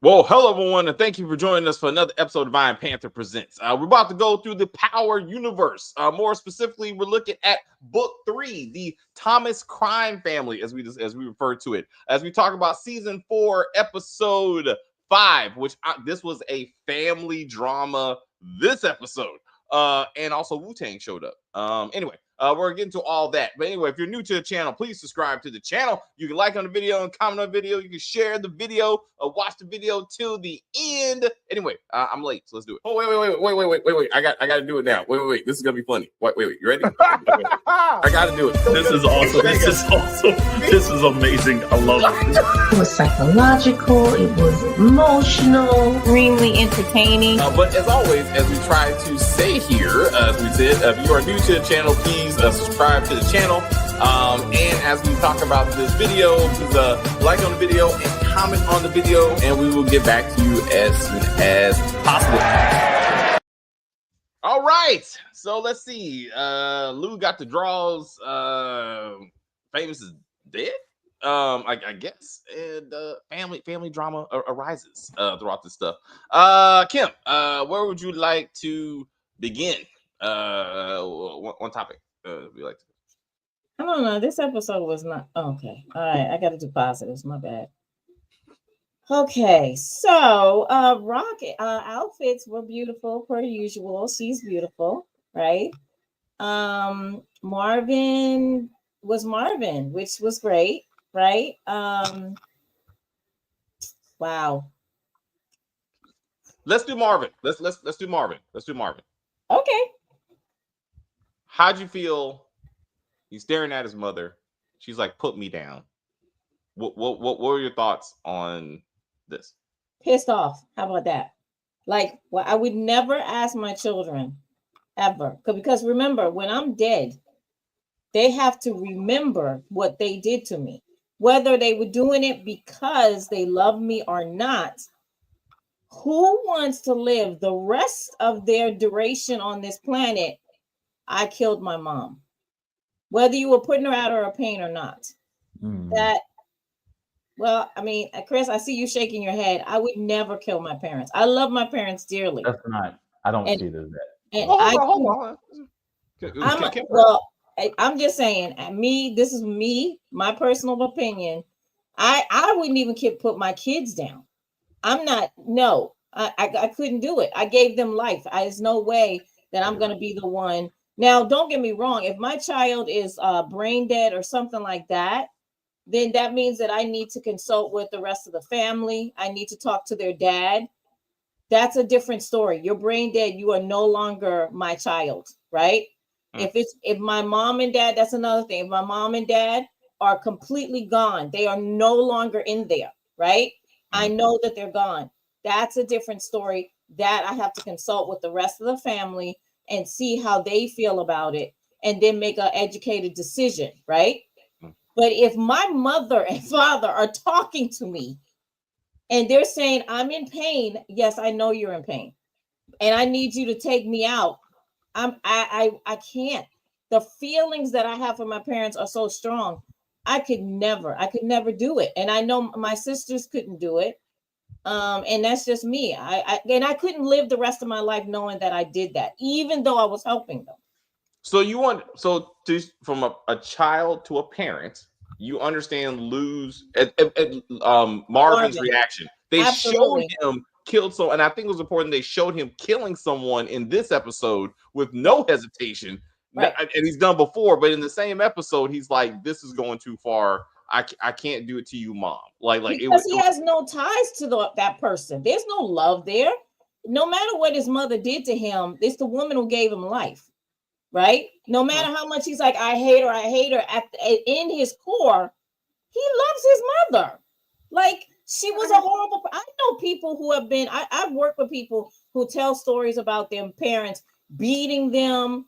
Well, hello everyone, and thank you for joining us for another episode of Iron Panther Presents. We're about to go through the Power Universe. More specifically, we're looking at Book 3, the Thomas Crime Family, as we refer to it. As we talk about Season 4, Episode 5, which this was a family drama this episode. And also Wu-Tang showed up. We're getting to all that. But anyway, if you're new to the channel, please subscribe to the channel. You can like on the video and comment on the video. You can share the video, watch the video till the end. Anyway, I'm late, so let's do it. Oh, wait. I got to do it now. Wait. This is going to be funny. Wait. You ready? I got to do it. This is awesome. This is amazing. I love it. It was psychological. It was emotional. Extremely entertaining. But as always, as we try to say here, as we said, if you are new to the channel, please subscribe to the channel. And as we talk about this video, please like on the video and comment on the video, and we will get back to you as soon as possible. All right, so let's see. Lou got the draws. Famous is dead. I guess, and family drama arises throughout this stuff. Kim, where would you like to begin? One topic. We like to. I don't know. This episode was not okay. All right, I got to do positives. My bad. Okay, so Rock outfits were beautiful per usual. She's beautiful, right? Marvin was Marvin, which was great, right? Wow. Let's do Marvin. Let's do Marvin. Let's do Marvin. Okay. How'd you feel? He's staring at his mother. She's like, "Put me down." What were your thoughts on this? Pissed off. How about that? Like, well, I would never ask my children ever, because remember, when I'm dead, they have to remember what they did to me, whether they were doing it because they love me or not. Who wants to live the rest of their duration on this planet? I killed my mom, whether you were putting her out of her pain or not. Well, I mean, Chris, I see you shaking your head. I would never kill my parents. I love my parents dearly. That's not. I don't see this. And Hold on. I'm just saying, this is me, my personal opinion. I wouldn't even put my kids down. I'm not. No, I couldn't do it. I gave them life. There's no way that I'm going to be the one. Now, don't get me wrong. If my child is brain dead or something like that, then that means that I need to consult with the rest of the family. I need to talk to their dad. That's a different story. You're brain dead. You are no longer my child, right? If my mom and dad, that's another thing. If my mom and dad are completely gone, they are no longer in there, right? I know that they're gone. That's a different story. That I have to consult with the rest of the family and see how they feel about it, and then make an educated decision, right? But if my mother and father are talking to me and they're saying, I'm in pain, yes, I know you're in pain, and I need you to take me out, I can't. The feelings that I have for my parents are so strong. I could never do it. And I know my sisters couldn't do it. And that's just me. I couldn't live the rest of my life knowing that I did that, even though I was helping them. So from a child to a parent, you understand Marvin's reaction. They showed him killed someone, and I think it was important they showed him killing someone in this episode with no hesitation. Right. And he's done before, but in the same episode, he's like, "This is going too far. I can't do it to you, Mom." Because he has no ties to that person. There's no love there. No matter what his mother did to him, it's the woman who gave him life, right? No matter how much he's like, I hate her. In his core, he loves his mother. Like, she was a horrible. I know people who have been. I've worked with people who tell stories about their parents beating them,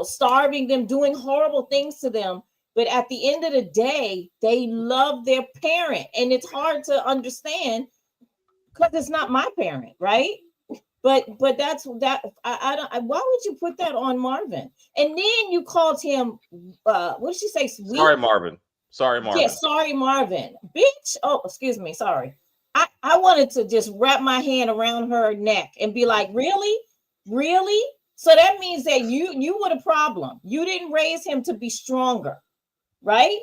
starving them, doing horrible things to them. But at the end of the day, they love their parent. And it's hard to understand because it's not my parent, right? But that's that. I don't. Why would you put that on Marvin? And then you called him. What did she say? Sweet? Sorry, Marvin. Sorry, Marvin. Yeah, sorry, Marvin. Bitch. Oh, excuse me. Sorry. I wanted to just wrap my hand around her neck and be like, really? Really? So that means that you were the problem. You didn't raise him to be stronger, right?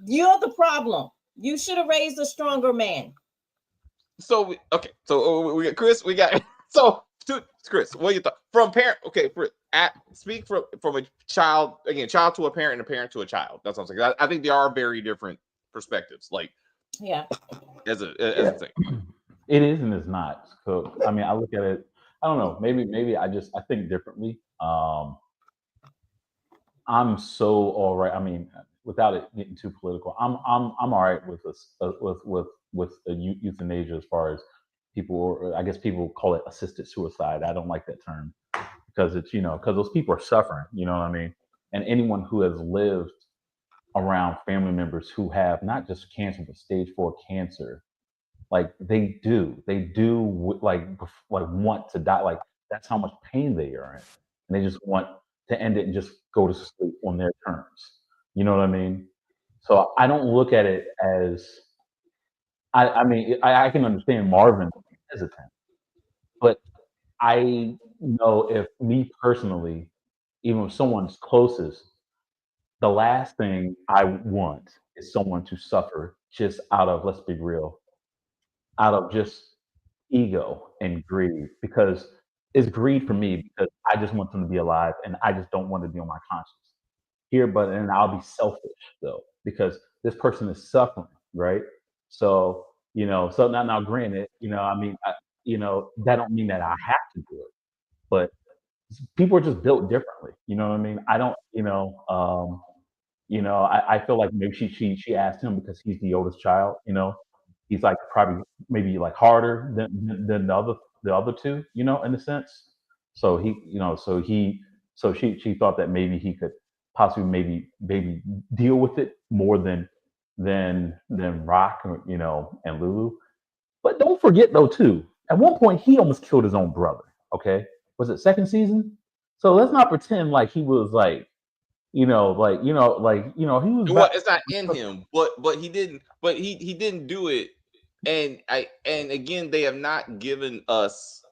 You're the problem. You should have raised a stronger man. So we got Chris. We got so Chris. What you thought from parent? Okay, speak from a child again, child to a parent and a parent to a child. That's what I'm saying. I think they are very different perspectives. Like as a thing. It is and it's not. So I mean, I look at it. I don't know. Maybe I think differently. I'm so all right. I mean, without it getting too political, I'm all right with this with euthanasia as far as people, or I guess people call it assisted suicide. I don't like that term because it's because those people are suffering. You know what I mean? And anyone who has lived around family members who have not just cancer but stage 4 cancer, like they do like want to die. Like that's how much pain they are in, and they just want to end it and just go to sleep on their terms. You know what I mean? So I don't look at it as I mean I can understand Marvin hesitant, but I know if me personally, even if someone's closest, the last thing I want is someone to suffer just out of, let's be real, out of just ego and greed, because it's greed for me because I just want them to be alive and I just don't want to be on my conscience here. But and I'll be selfish though because this person is suffering, right? So so now granted, I mean, that don't mean that I have to do it, but people are just built differently. You know what I mean? I don't, I feel like maybe she asked him because he's the oldest child. He's like probably maybe like harder than the other two, in a sense. So she thought that maybe he could possibly maybe deal with it more than Rock, and Lulu. But don't forget though too, at one point he almost killed his own brother. Okay, was it second season? So let's not pretend like he was like he was. Well, it's not in him, but he didn't. But he didn't do it. And again, they have not given us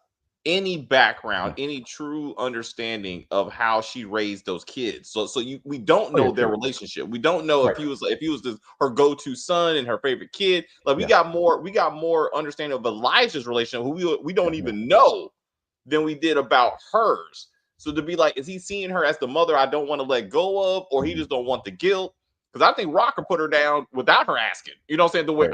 any background, any true understanding of how she raised those kids. So we don't know their relationship. We don't know if he was her go-to son and her favorite kid. Like we got more understanding of Elijah's relationship, who we don't even know than we did about hers. So to be like, is he seeing her as the mother I don't want to let go of, or he just don't want the guilt? Because I think Rocker put her down without her asking. You know what I'm saying? The way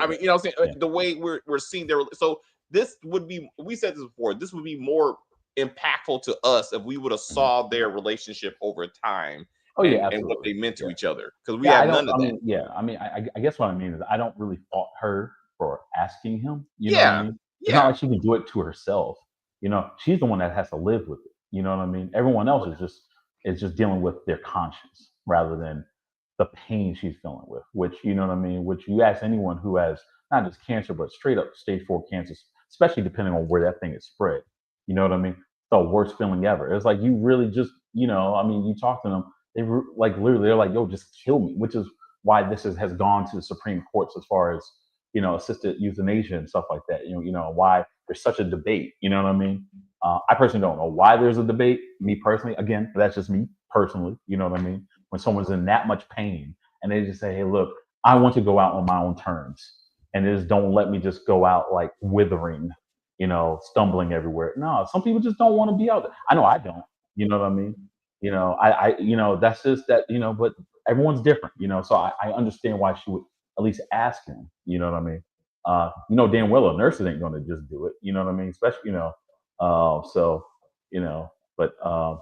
the way we're seeing their. So this would be, we said this before, this would be more impactful to us if we would have saw their relationship over time. And what they meant to each other, because we have none of that. I guess what I mean is I don't really fault her for asking him. You know what I mean? It's not like she can do it to herself. She's the one that has to live with it. You know what I mean? Everyone else is just dealing with their conscience rather than the pain she's feeling with. Which which you ask anyone who has not just cancer but straight up stage 4 cancer, especially depending on where that thing is spread. You know what I mean? It's the worst feeling ever. It's like you really just you talk to them. They like literally they're like, yo, just kill me, which is why this has gone to the Supreme Courts as far as assisted euthanasia and stuff like that. Why there's such a debate. You know what I mean? I personally don't know why there's a debate. Me personally, again, that's just me personally. You know what I mean? When someone's in that much pain and they just say, hey, look, I want to go out on my own terms, and they just don't let me just go out like withering, stumbling everywhere. No, some people just don't want to be out there. I know I don't. You know what I mean? That's just that, but everyone's different, so I understand why she would at least ask him, you know what I mean? Damn well, nurses ain't going to just do it, you know what I mean? Especially,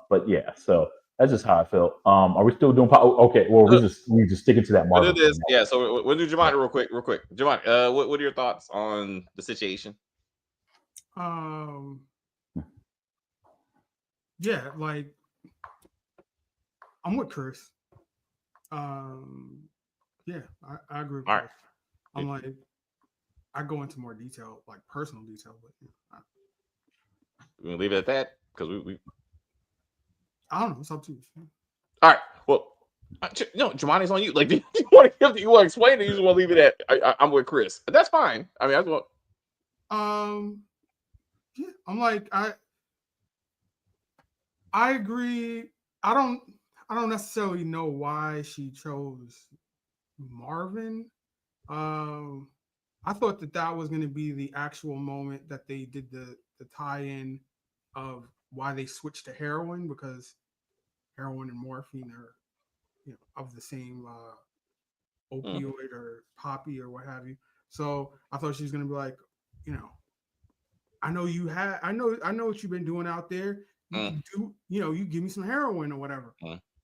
but yeah, so that's just how I felt. Are we still doing? Okay, well, we just sticking to that Marvel. Yeah, so we'll do Jamani real quick. Jamani, what are your thoughts on the situation? Yeah, like I'm with Chris. Yeah, I agree with Chris. Right. I'm like, I go into more detail, like personal detail, but we're gonna leave it at that because we I don't know. It's up to you. All right. Well, no, Jamani's on you. Like, you want to explain it? You just want to leave it at I'm with Chris. That's fine. I mean, Yeah, I'm like, I agree. I don't necessarily know why she chose Marvin. I thought that was going to be the actual moment that they did the tie-in of why they switched to heroin, because heroin and morphine are, of the same opioid or poppy or what have you. So I thought she was going to be like, I know what you've been doing out there. You can do, you give me some heroin or whatever.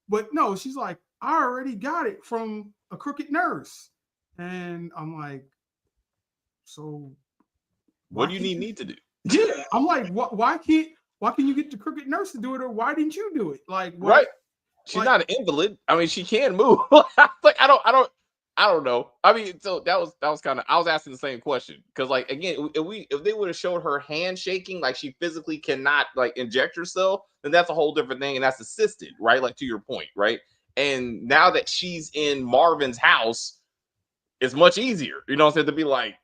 But no, she's like, I already got it from a crooked nurse. And I'm like, so what do you need me to do? Yeah, I'm like, why can't you get the crooked nurse to do it, or why didn't you do it? Like, what? Right. She's not an invalid. I mean, she can move. Like, I don't know. I mean, so that was kind of, I was asking the same question, because, like, again, if they would have showed her hand shaking, like she physically cannot like inject herself, then that's a whole different thing, and that's assisted, right? Like, to your point, right? And now that she's in Marvin's house, it's much easier, you know what I'm saying, to be like,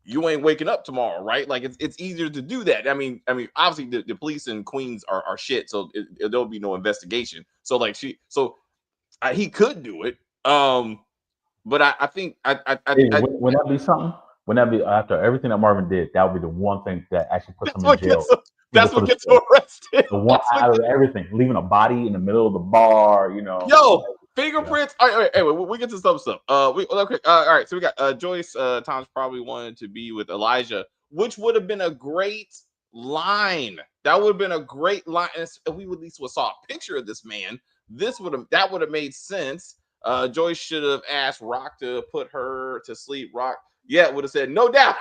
you ain't waking up tomorrow, right? Like, it's easier to do that. I mean, obviously the police in Queens are shit, so there'll be no investigation. So like he could do it. But I think wouldn't that be something? Wouldn't that be, after everything that Marvin did, that would be the one thing that actually puts him in jail? That's what gets him arrested. The one out of everything, leaving a body in the middle of the bar, Yo, fingerprints. All right, anyway, we get to some stuff. All right. So we got Joyce. Tom's probably wanted to be with Elijah, which would have been a great line. That would have been a great line. And if we at least saw a picture of this man, that would have made sense. Joyce should have asked Rock to put her to sleep. Rock, would have said, no doubt.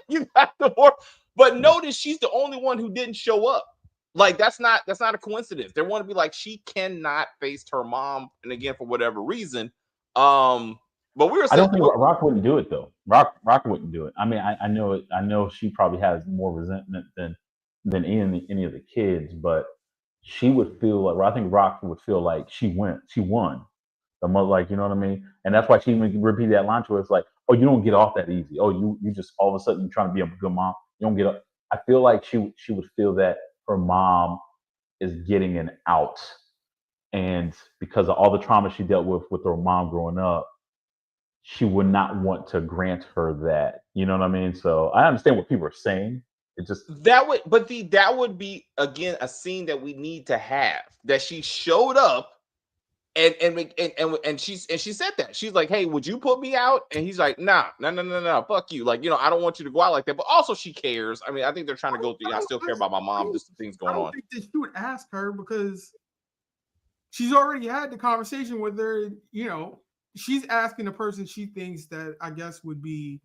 You got the more. But notice she's the only one who didn't show up. Like, that's not a coincidence. They want to be like, she cannot face her mom, and again, for whatever reason. But we were saying, I don't think Rock wouldn't do it though. Rock wouldn't do it. I mean, I know it. I know she probably has more resentment than any of the kids, but she would feel like, I think Rock would feel like she won. The mother, like, you know what I mean? And that's why she even repeated that line to her. It's like, oh, you don't get off that easy. Oh, you just all of a sudden trying to be a good mom. You don't get up. I feel like she would feel that her mom is getting an out, and because of all the trauma she dealt with her mom growing up, she would not want to grant her that. You know what I mean? So I understand what people are saying. It just that would be again a scene that we need to have, that she showed up and she said that. She's like, hey, would you put me out? And he's like, no, fuck you. Like, I don't want you to go out like that. But also, she cares. I mean, I think they're trying to go through, I still care about my mom, just the things going on. I don't think that she would ask her, because she's already had the conversation with her. She's asking the person she thinks that, I guess, would be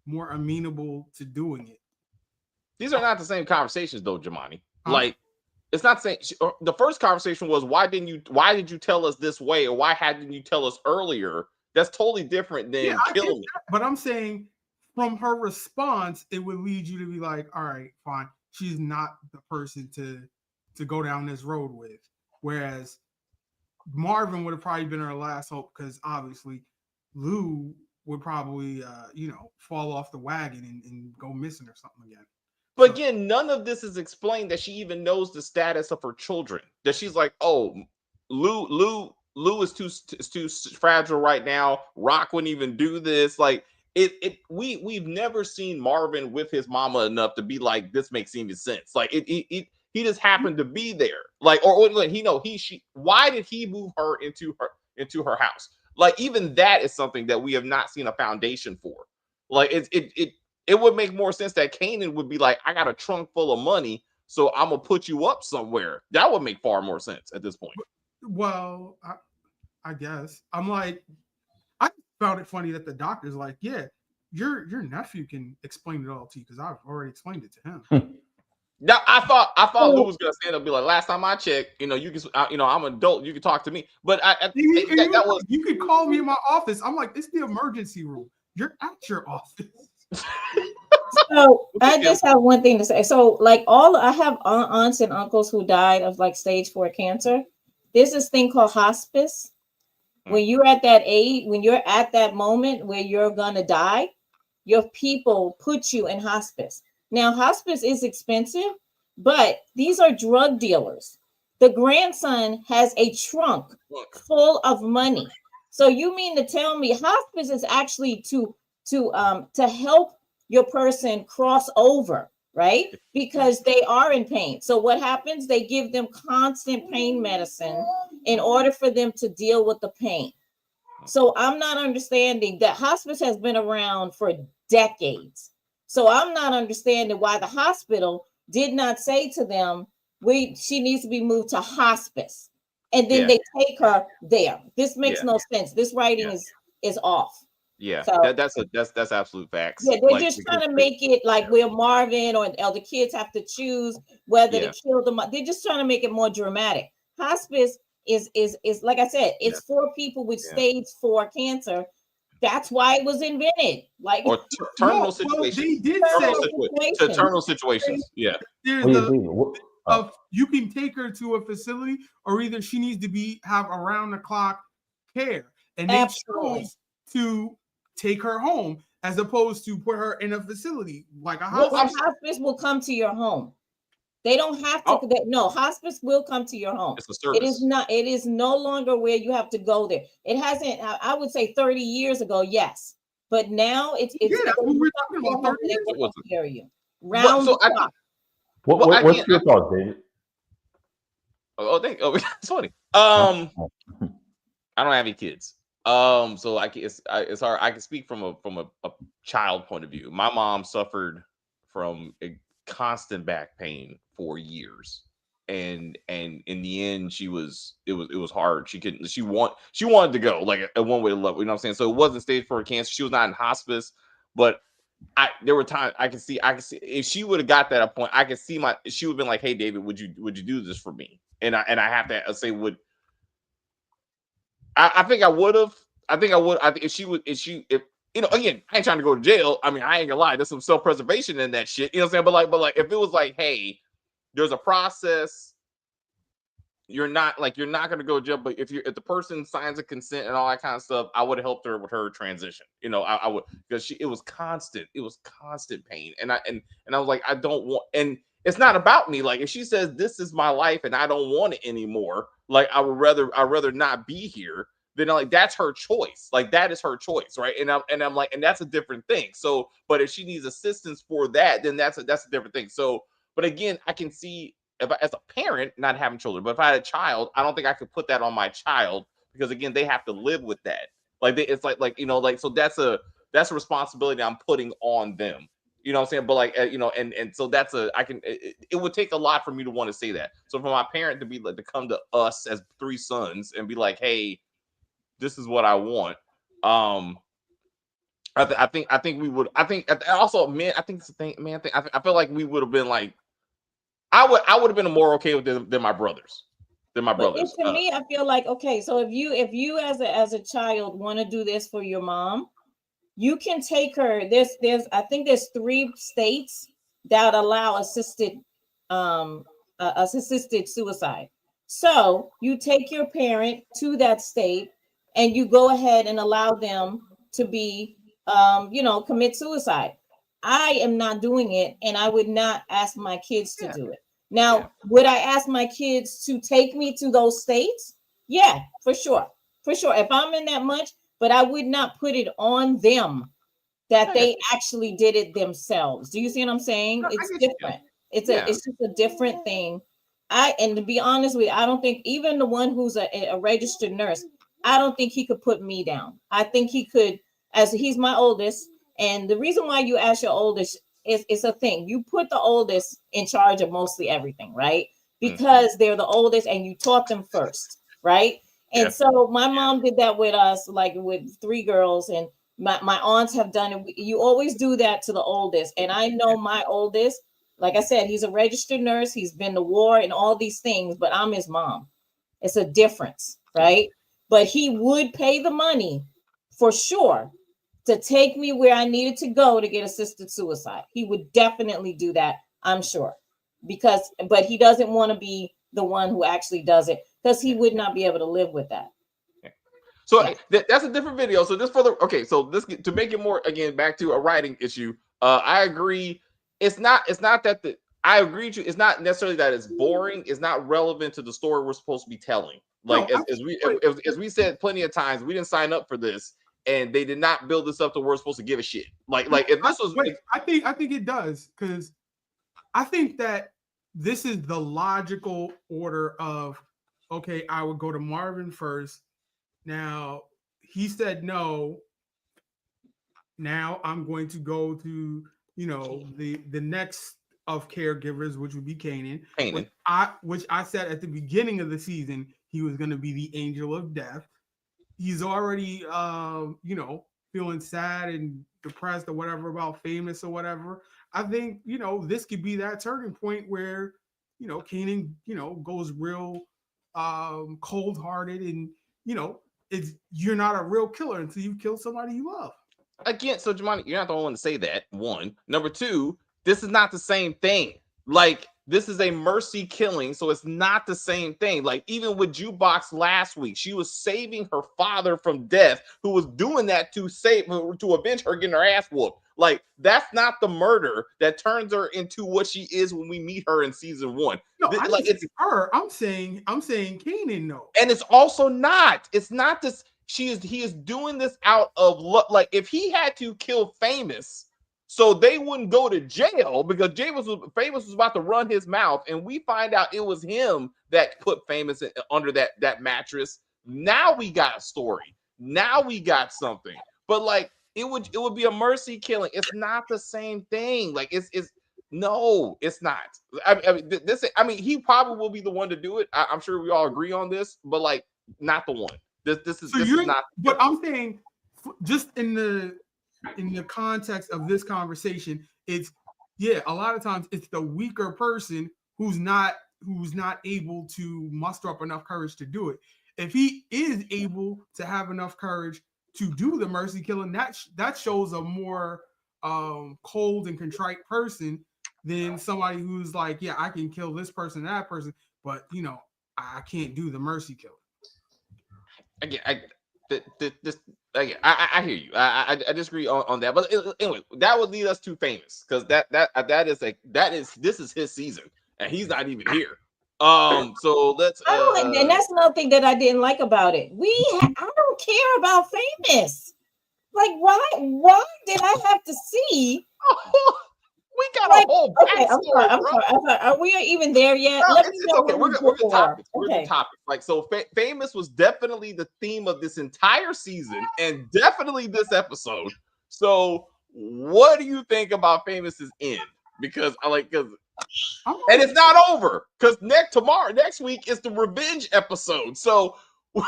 more amenable to doing it. These are not the same conversations, though, Jamani. Like, it's not saying the first conversation was, why did you tell us this way, or why hadn't you tell us earlier? That's totally different than killing me. But I'm saying, from her response, it would lead you to be like, all right, fine, she's not the person to go down this road with. Whereas Marvin would have probably been her last hope, because obviously Lou would probably fall off the wagon and go missing or something again. But again, none of this is explained, that she even knows the status of her children. That she's like, oh, Lou is too fragile right now. Rock wouldn't even do this. Like, we've never seen Marvin with his mama enough to be like, this makes any sense. Like, he just happened to be there. Like, or why did he move her into her house? Like, even that is something that we have not seen a foundation for. Like, it would make more sense that Kanan would be like, I got a trunk full of money, so I'm gonna put you up somewhere. That would make far more sense at this point. Well, I guess I'm like, I found it funny that the doctor's like, yeah, your nephew can explain it all to you, because I've already explained it to him. Now, I thought Lou was gonna stand up and be like, last time I checked, you can, I'm an adult, you can talk to me. But you could call me in my office. I'm like, it's the emergency room. You're at your office. So I just have one thing to say. So, like, I have aunts and uncles who died of like stage 4 cancer. There's this thing called hospice. When you're at that age, when you're at that moment where you're gonna die, your people put you in hospice. Now, hospice is expensive, but these are drug dealers. The grandson has a trunk full of money. So you mean to tell me hospice is actually to help your person cross over, right? Because they are in pain. So what happens? They give them constant pain medicine in order for them to deal with the pain. So I'm not understanding that hospice has been around for decades. So I'm not understanding why the hospital did not say to them, she needs to be moved to hospice. And then they take her there. This makes no sense. This writing is off. Yeah, so, that's absolute facts. Yeah, they're just trying to make it like where Marvin or the kids have to choose whether to kill them. They're just trying to make it more dramatic. Hospice is like I said, it's for people with stage 4 cancer. That's why it was invented. Like or terminal situations. They did say terminal situations. Yeah. There's you can take her to a facility, or either she needs to have around the clock care, and they chose to take her home as opposed to put her in a facility like a hospice. Hospice will come to your home. They don't have to. No, hospice will come to your home. It's a service. It is not. It is no longer where you have to go there. It hasn't. I would say 30 years ago, yes, but now it's. That's what we're talking about. 30 years ago. Hear you. Round the clock. What's your thoughts, David? It's funny. I don't have any kids. So it's hard. I can speak from a child point of view. My mom suffered from a constant back pain for years, and in the end, it was hard. She wanted to go, like a one way to love. You know what I'm saying? So it wasn't stage 4 cancer. She was not in hospice, but there were times I could see if she would have got that at a point, I could see she would have been like, "Hey, David, would you do this for me?" And I have to say, I think I would have. I think if again, I ain't trying to go to jail. I mean, I ain't gonna lie, there's some self-preservation in that shit. You know what I'm saying? But like if it was like, hey, there's a process, you're not gonna go to jail. But if the person signs a consent and all that kind of stuff, I would have helped her with her transition. I would, because it was constant pain. And I was like, I don't want, and it's not about me. Like if she says this is my life and I don't want it anymore, like I'd rather not be here. Then that's her choice. Like that is her choice, right? And I'm like, and that's a different thing. So, but if she needs assistance for that, then that's a different thing. So, but again, I can see as a parent not having children, but if I had a child, I don't think I could put that on my child, because again, they have to live with that. Like it's like so that's a responsibility I'm putting on them. You know what I'm saying? But like and so it would take a lot for me to want to say that. So for my parent to be like to come to us as 3 sons and be like, hey, this is what I want. I think we would. I think also, man. I think it's the thing, man. I feel like we would have been like, I would have been more okay with them than my brothers. To me, I feel like, okay, so if you as a child want to do this for your mom, you can take her. I think there's 3 states that allow assisted suicide. So you take your parent to that state, and you go ahead and allow them to be, commit suicide. I am not doing it, and I would not ask my kids to do it. Now, would I ask my kids to take me to those states? Yeah, for sure. If I'm in that much, but I would not put it on them that they actually did it themselves. Do you see what I'm saying? It's different. It's just a different thing. And to be honest with you, I don't think even the one who's a registered nurse, I don't think he could put me down. I think he could, as he's my oldest. And the reason why you ask your oldest is it's a thing. You put the oldest in charge of mostly everything, right? Because they're the oldest and you taught them first, right? And so my mom did that with us, like with 3 girls, and my aunts have done it. You always do that to the oldest. And I know my oldest, like I said, he's a registered nurse. He's been to war and all these things, but I'm his mom. It's a difference, right? But he would pay the money for sure to take me where I needed to go to get assisted suicide. He would definitely do that, I'm sure. But he doesn't want to be the one who actually does it, because he would not be able to live with that. So that's a different video. So this to make it more, again, back to a writing issue. I agree. it's not that I agree with you. It's not necessarily that it's boring. It's not relevant to the story we're supposed to be telling. Like No, as we said plenty of times, we didn't sign up for this, and they did not build this up to where we're supposed to give a shit. Like if this was, I think it does, because I think that this is the logical order of, okay, I would go to Marvin first. Now he said no. Now I'm going to go to, the next of caregivers, which would be Kanan. Which I said at the beginning of the season he was going to be the angel of death. He's already feeling sad and depressed or whatever about Famous or whatever. I think this could be that turning point where Kanan goes real cold-hearted, and you're not a real killer until you kill somebody you love. Again, so Jamani, you're not the only one to say that. One. Number two, this is not the same thing. Like, this is a mercy killing, so it's not the same thing. Like, even with Jukebox last week, she was saving her father from death, who was doing that to avenge her getting her ass whooped. Like, that's not the murder that turns her into what she is when we meet her in season 1. No, it's her. I'm saying Kanan, no. And it's also not. It's not this. He is doing this out of love. Like, if he had to kill Famous so they wouldn't go to jail, because Famous was about to run his mouth, and we find out it was him that put Famous under that mattress. Now we got a story. Now we got something. But like, it would be a mercy killing. It's not the same thing. Like, no, it's not. I mean, he probably will be the one to do it. I'm sure we all agree on this, but like, not the one. This is not. But I'm saying, just in the context of this conversation, it's a lot of times it's the weaker person who's not able to muster up enough courage to do it. If he is able to have enough courage to do the mercy killing, that shows a more cold and contrite person than somebody who's like, yeah, I can kill this person, that person, but I can't do the mercy killing. Again, I hear you. I disagree on that, but anyway, that would lead us to Famous, because this is his season, and he's not even here. So let's. And that's another thing that I didn't like about it. I don't care about Famous. Like, why did I have to see? We got a whole backstory. Okay, I'm sorry. Are we even there yet? No, Let me know. Okay, we're the topics. We're the topics. Like, so Famous was definitely the theme of this entire season, and definitely this episode. So what do you think about Famous's end? Because and it's not over, because next week is the revenge episode. So of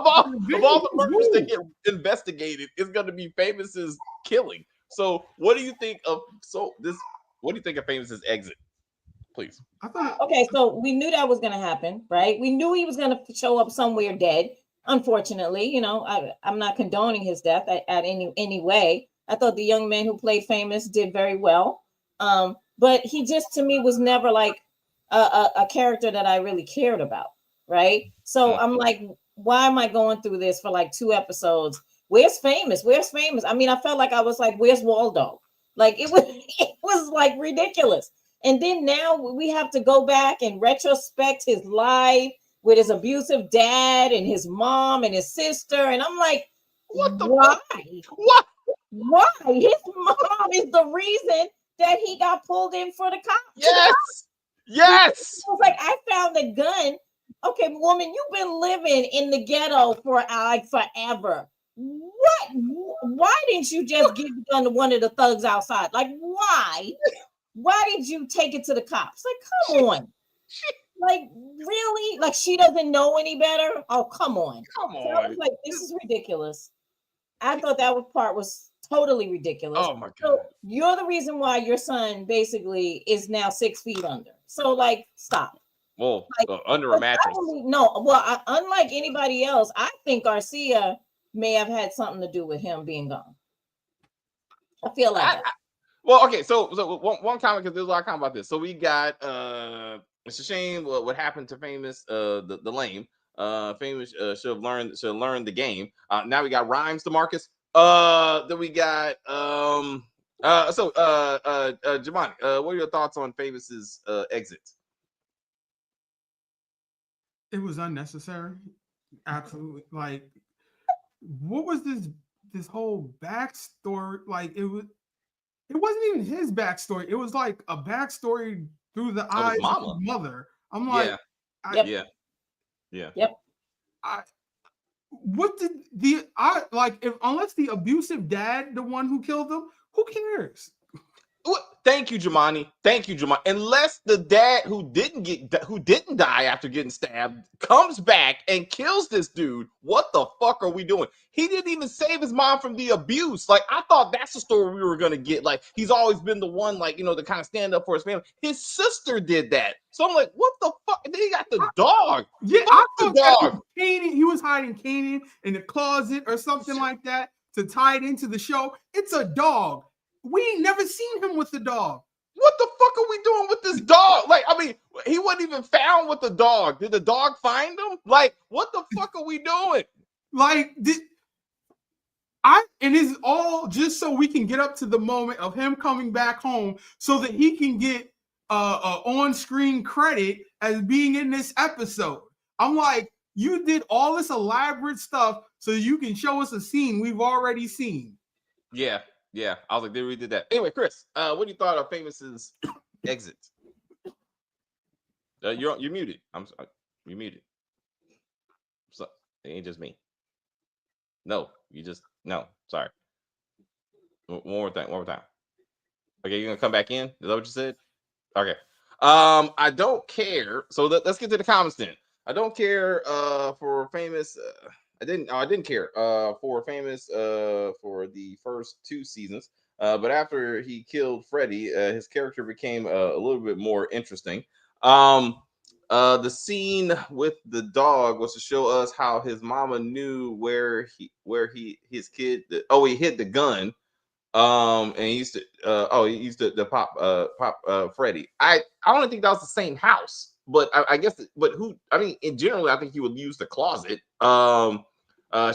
all the murders that get investigated, it's going to be Famous's killing. So what do you think of Famous's exit, please? Okay, so we knew that was going to happen, right? We knew he was going to show up somewhere dead. Unfortunately, I'm not condoning his death at any way. I thought the young man who played Famous did very well, but he just, to me, was never like a character that I really cared about, right? So I'm like, why am I going through this for like 2 episodes? Where's Famous? I mean, I felt like I was like, where's Waldo? Like, it was like ridiculous. And then now we have to go back and retrospect his life with his abusive dad and his mom and his sister. And I'm like, why? What? Why? His mom is the reason that he got pulled in for the cops. Yes. I was like, I found a gun. Okay, woman, you've been living in the ghetto for like forever. What? Why didn't you just give the gun to one of the thugs outside? Like, why? Why did you take it to the cops? Like, come on. Like, really? Like, she doesn't know any better? Oh, come on. So I was like, this is ridiculous. I thought that part was totally ridiculous. Oh my God. So you're the reason why your son basically is now 6 feet under. So, like, stop. Well, under a mattress. Unlike anybody else, I think Garcia may have had something to do with him being gone. I feel like that. Well, okay, so one comment, because there's a lot of comment about this. So we got it's a shame what happened to Famous, the lame. Famous should have learned the game. Now we got Rhymes to Marcus. Then we got Jamani, what are your thoughts on Famous's exit? It was unnecessary. Absolutely. Like, what was this whole backstory? Like, it wasn't even his backstory. It was like a backstory through the eyes of his mother. I'm like, Yep. What did unless the abusive dad, the one who killed them, who cares? Thank you, Jamani. Thank you, Jamani. Unless the dad who didn't die after getting stabbed comes back and kills this dude, what the fuck are we doing? He didn't even save his mom from the abuse. Like, I thought that's the story we were gonna get. Like, he's always been the one, like, to kind of stand up for his family. His sister did that. So I'm like, what the fuck? And then he got the dog. Yeah, I thought that he was hiding Kanan in the closet or something like that to tie it into the show. It's a dog. We ain't never seen him with the dog. What the fuck are we doing with this dog? Like, I mean, he wasn't even found with the dog. Did the dog find him? Like, what the fuck are we doing? Like, and it's all just so we can get up to the moment of him coming back home so that he can get on-screen credit as being in this episode. I'm like, you did all this elaborate stuff so you can show us a scene we've already seen. Yeah. I was like, we did that. Anyway, Chris, what do you thought of Famous's exit? You're muted. You're muted. So it ain't just me. No, sorry. One more time. Okay, you're gonna come back in? Is that what you said? Okay. I don't care. So let's get to the comments then. I don't care for Famous. I didn't care for Famous for the first 2 seasons. But after he killed Freddy, his character became a little bit more interesting. The scene with the dog was to show us how his mama knew where his kid. He hid the gun. And he used to pop Freddy. I don't think that was the same house, but I guess. In general, I think he would use the closet.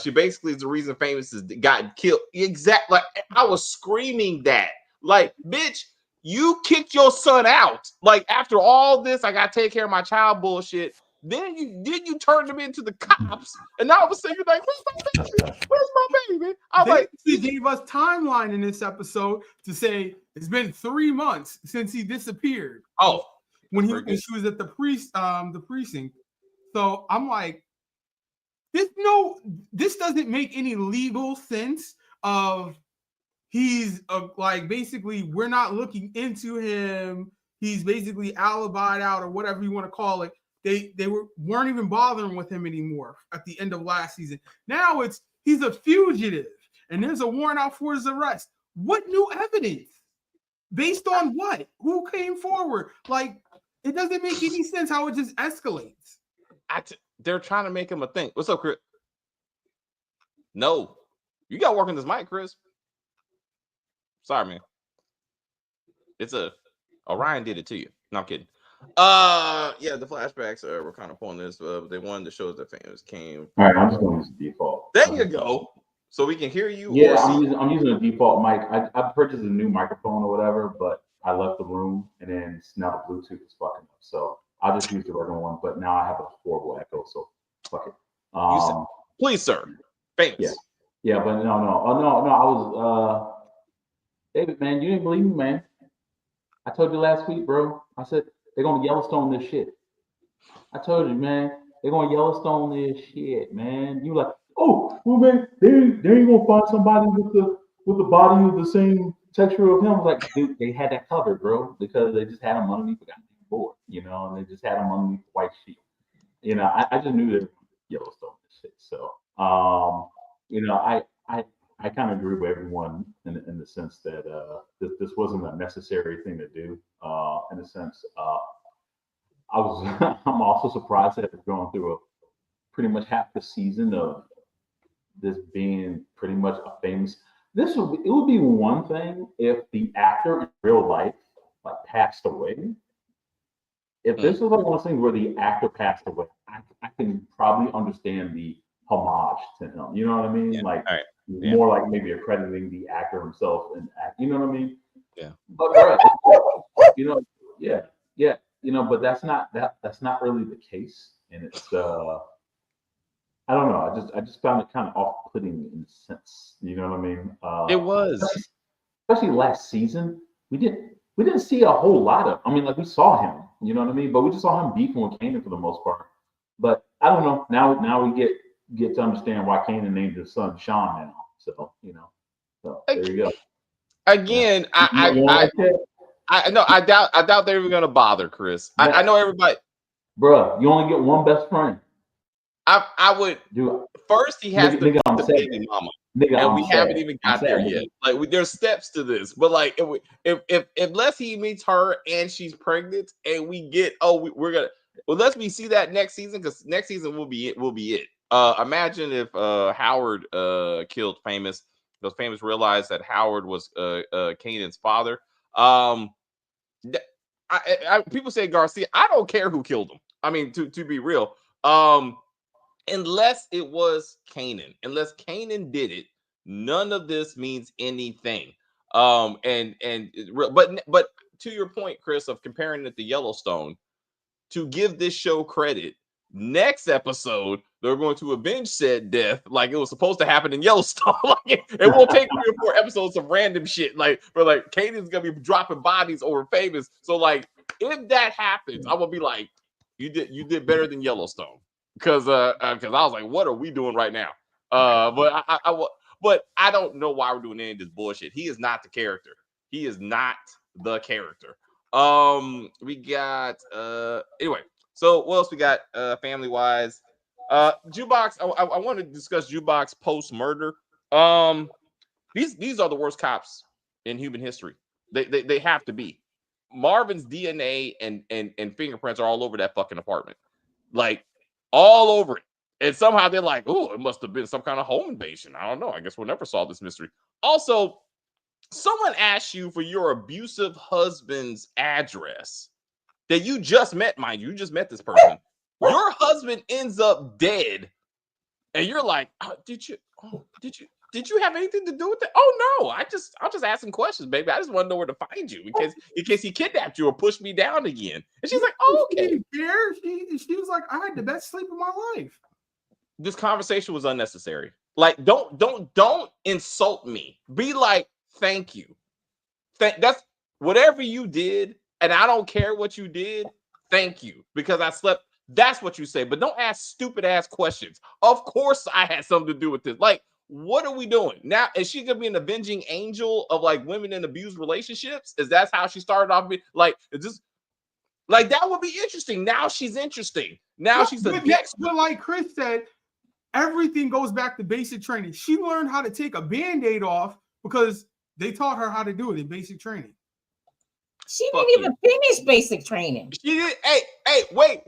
She basically is the reason Famous got killed. Exactly. Like, I was screaming that. Like, bitch, you kicked your son out. Like, after all this, I gotta take care of my child bullshit. Then you turned him into the cops, and now all of a sudden you're like, "Where's my baby? Where's my baby?" They gave us timeline in this episode to say it's been 3 months since he disappeared. Oh, when she was at the precinct. So I'm like, this doesn't make any legal sense. Of he's like, basically we're not looking into him. He's basically alibied out, or whatever you want to call it. They weren't even bothering with him anymore at the end of last season. Now he's a fugitive and there's a warrant out for his arrest. What new evidence? Based on what? Who came forward? Like, it doesn't make any sense how it just escalates. They're trying to make him a thing. What's up, Chris? No, you got to work on this mic, Chris. Sorry, man. It's Orion did it to you. No, I'm kidding. The flashbacks were kind of pulling this, but they wanted to show us that Famous came. All right, I'm just going to use the default. There you go. So we can hear you. Yeah, I'm using a default mic. I purchased a new microphone or whatever, but I left the room, and then now the Bluetooth is fucking up. So I'll just use the regular one. But now I have a horrible echo, so fuck it. Please, sir. Famous. Yeah, but no. I was David, man. You didn't believe me, man. I told you last week, bro. I said they're gonna Yellowstone this shit. I told you, man. They're gonna Yellowstone this shit, man. You like, oh, well, man, they ain't gonna find somebody with the body of the same texture of him. I was like, dude, they had that covered, bro, because they just had him underneath the goddamn board, and they just had him underneath the white sheet. I just knew they were gonna Yellowstone this shit. So, I kind of agree with everyone in the sense that this wasn't a necessary thing to do. In a sense, I'm also surprised that they're going through pretty much half the season of this being pretty much a famous. It would be one thing if the actor in real life passed away. If this was like one of those things where the actor passed away, I can probably understand the homage to him. You know what I mean? Yeah. more like maybe accrediting the actor himself and act. You know what I mean? Yeah. But bro, you know, yeah, you know, but that's not really the case, and it's I don't know. I just found it kind of off-putting in a sense. You know what I mean? It was. Especially last season. We didn't see a whole lot of. I mean, like we saw him. You know what I mean? But we just saw him beefing with Kanan for the most part. But I don't know. Now we get to understand why Kanan named his son Sean now. So you know. So there you go. Again, I doubt they're even gonna bother Chris. I know everybody. Bruh, you only get one best friend. I would do first he has nigga, to baby mama, and we haven't even got there yet. Like there's steps to this, but like if unless he meets her and she's pregnant, and we get we're gonna unless we see that next season, because next season will be it. Imagine if Howard killed Famous. Those Famous realized that Howard was Kanan's father. People say Garcia. I don't care who killed him. I mean, to be real, unless it was Kanan, unless Kanan did it, none of this means anything. But to your point, Chris, of comparing it to Yellowstone, to give this show credit, next episode they're going to avenge said death like it was supposed to happen in Yellowstone. Like it won't take 3 or 4 episodes of random shit. Like Kanan's gonna be dropping bodies over Famous. So like if that happens, I will be like, you did better than Yellowstone. Because I was like, what are we doing right now? But I don't know why we're doing any of this bullshit. He is not the character. He is not the character. We got anyway. So what else we got? Family wise, Jukebox. I want to discuss Jukebox post murder. These are the worst cops in human history. They have to be. Marvin's DNA and fingerprints are all over that fucking apartment, like all over it. And somehow they're like, oh, it must have been some kind of home invasion. I don't know. I guess we'll never solve this mystery. Also, someone asked you for your abusive husband's address that you just met, mind you. You just met this person. Your husband ends up dead. And you're like, did you have anything to do with it? Oh no, I'm just asking questions, baby. I just want to know where to find you in case he kidnapped you or pushed me down again. And she's like, oh, okay. She was like, I had the best sleep of my life. This conversation was unnecessary. Like, don't insult me. Be like, thank you. That's whatever you did, and I don't care what you did. Thank you, because I slept. That's what you say, but don't ask stupid ass questions. Of course, I had something to do with this. Like, what are we doing now? Is she gonna be an avenging angel of like women in abused relationships? Is that how she started off? Like, is this like that would be interesting? Now she's interesting. Now she's but like Chris said, everything goes back to basic training. She learned how to take a Band-Aid off because they taught her how to do it in basic training. She didn't even finish basic training. She did. Hey, wait.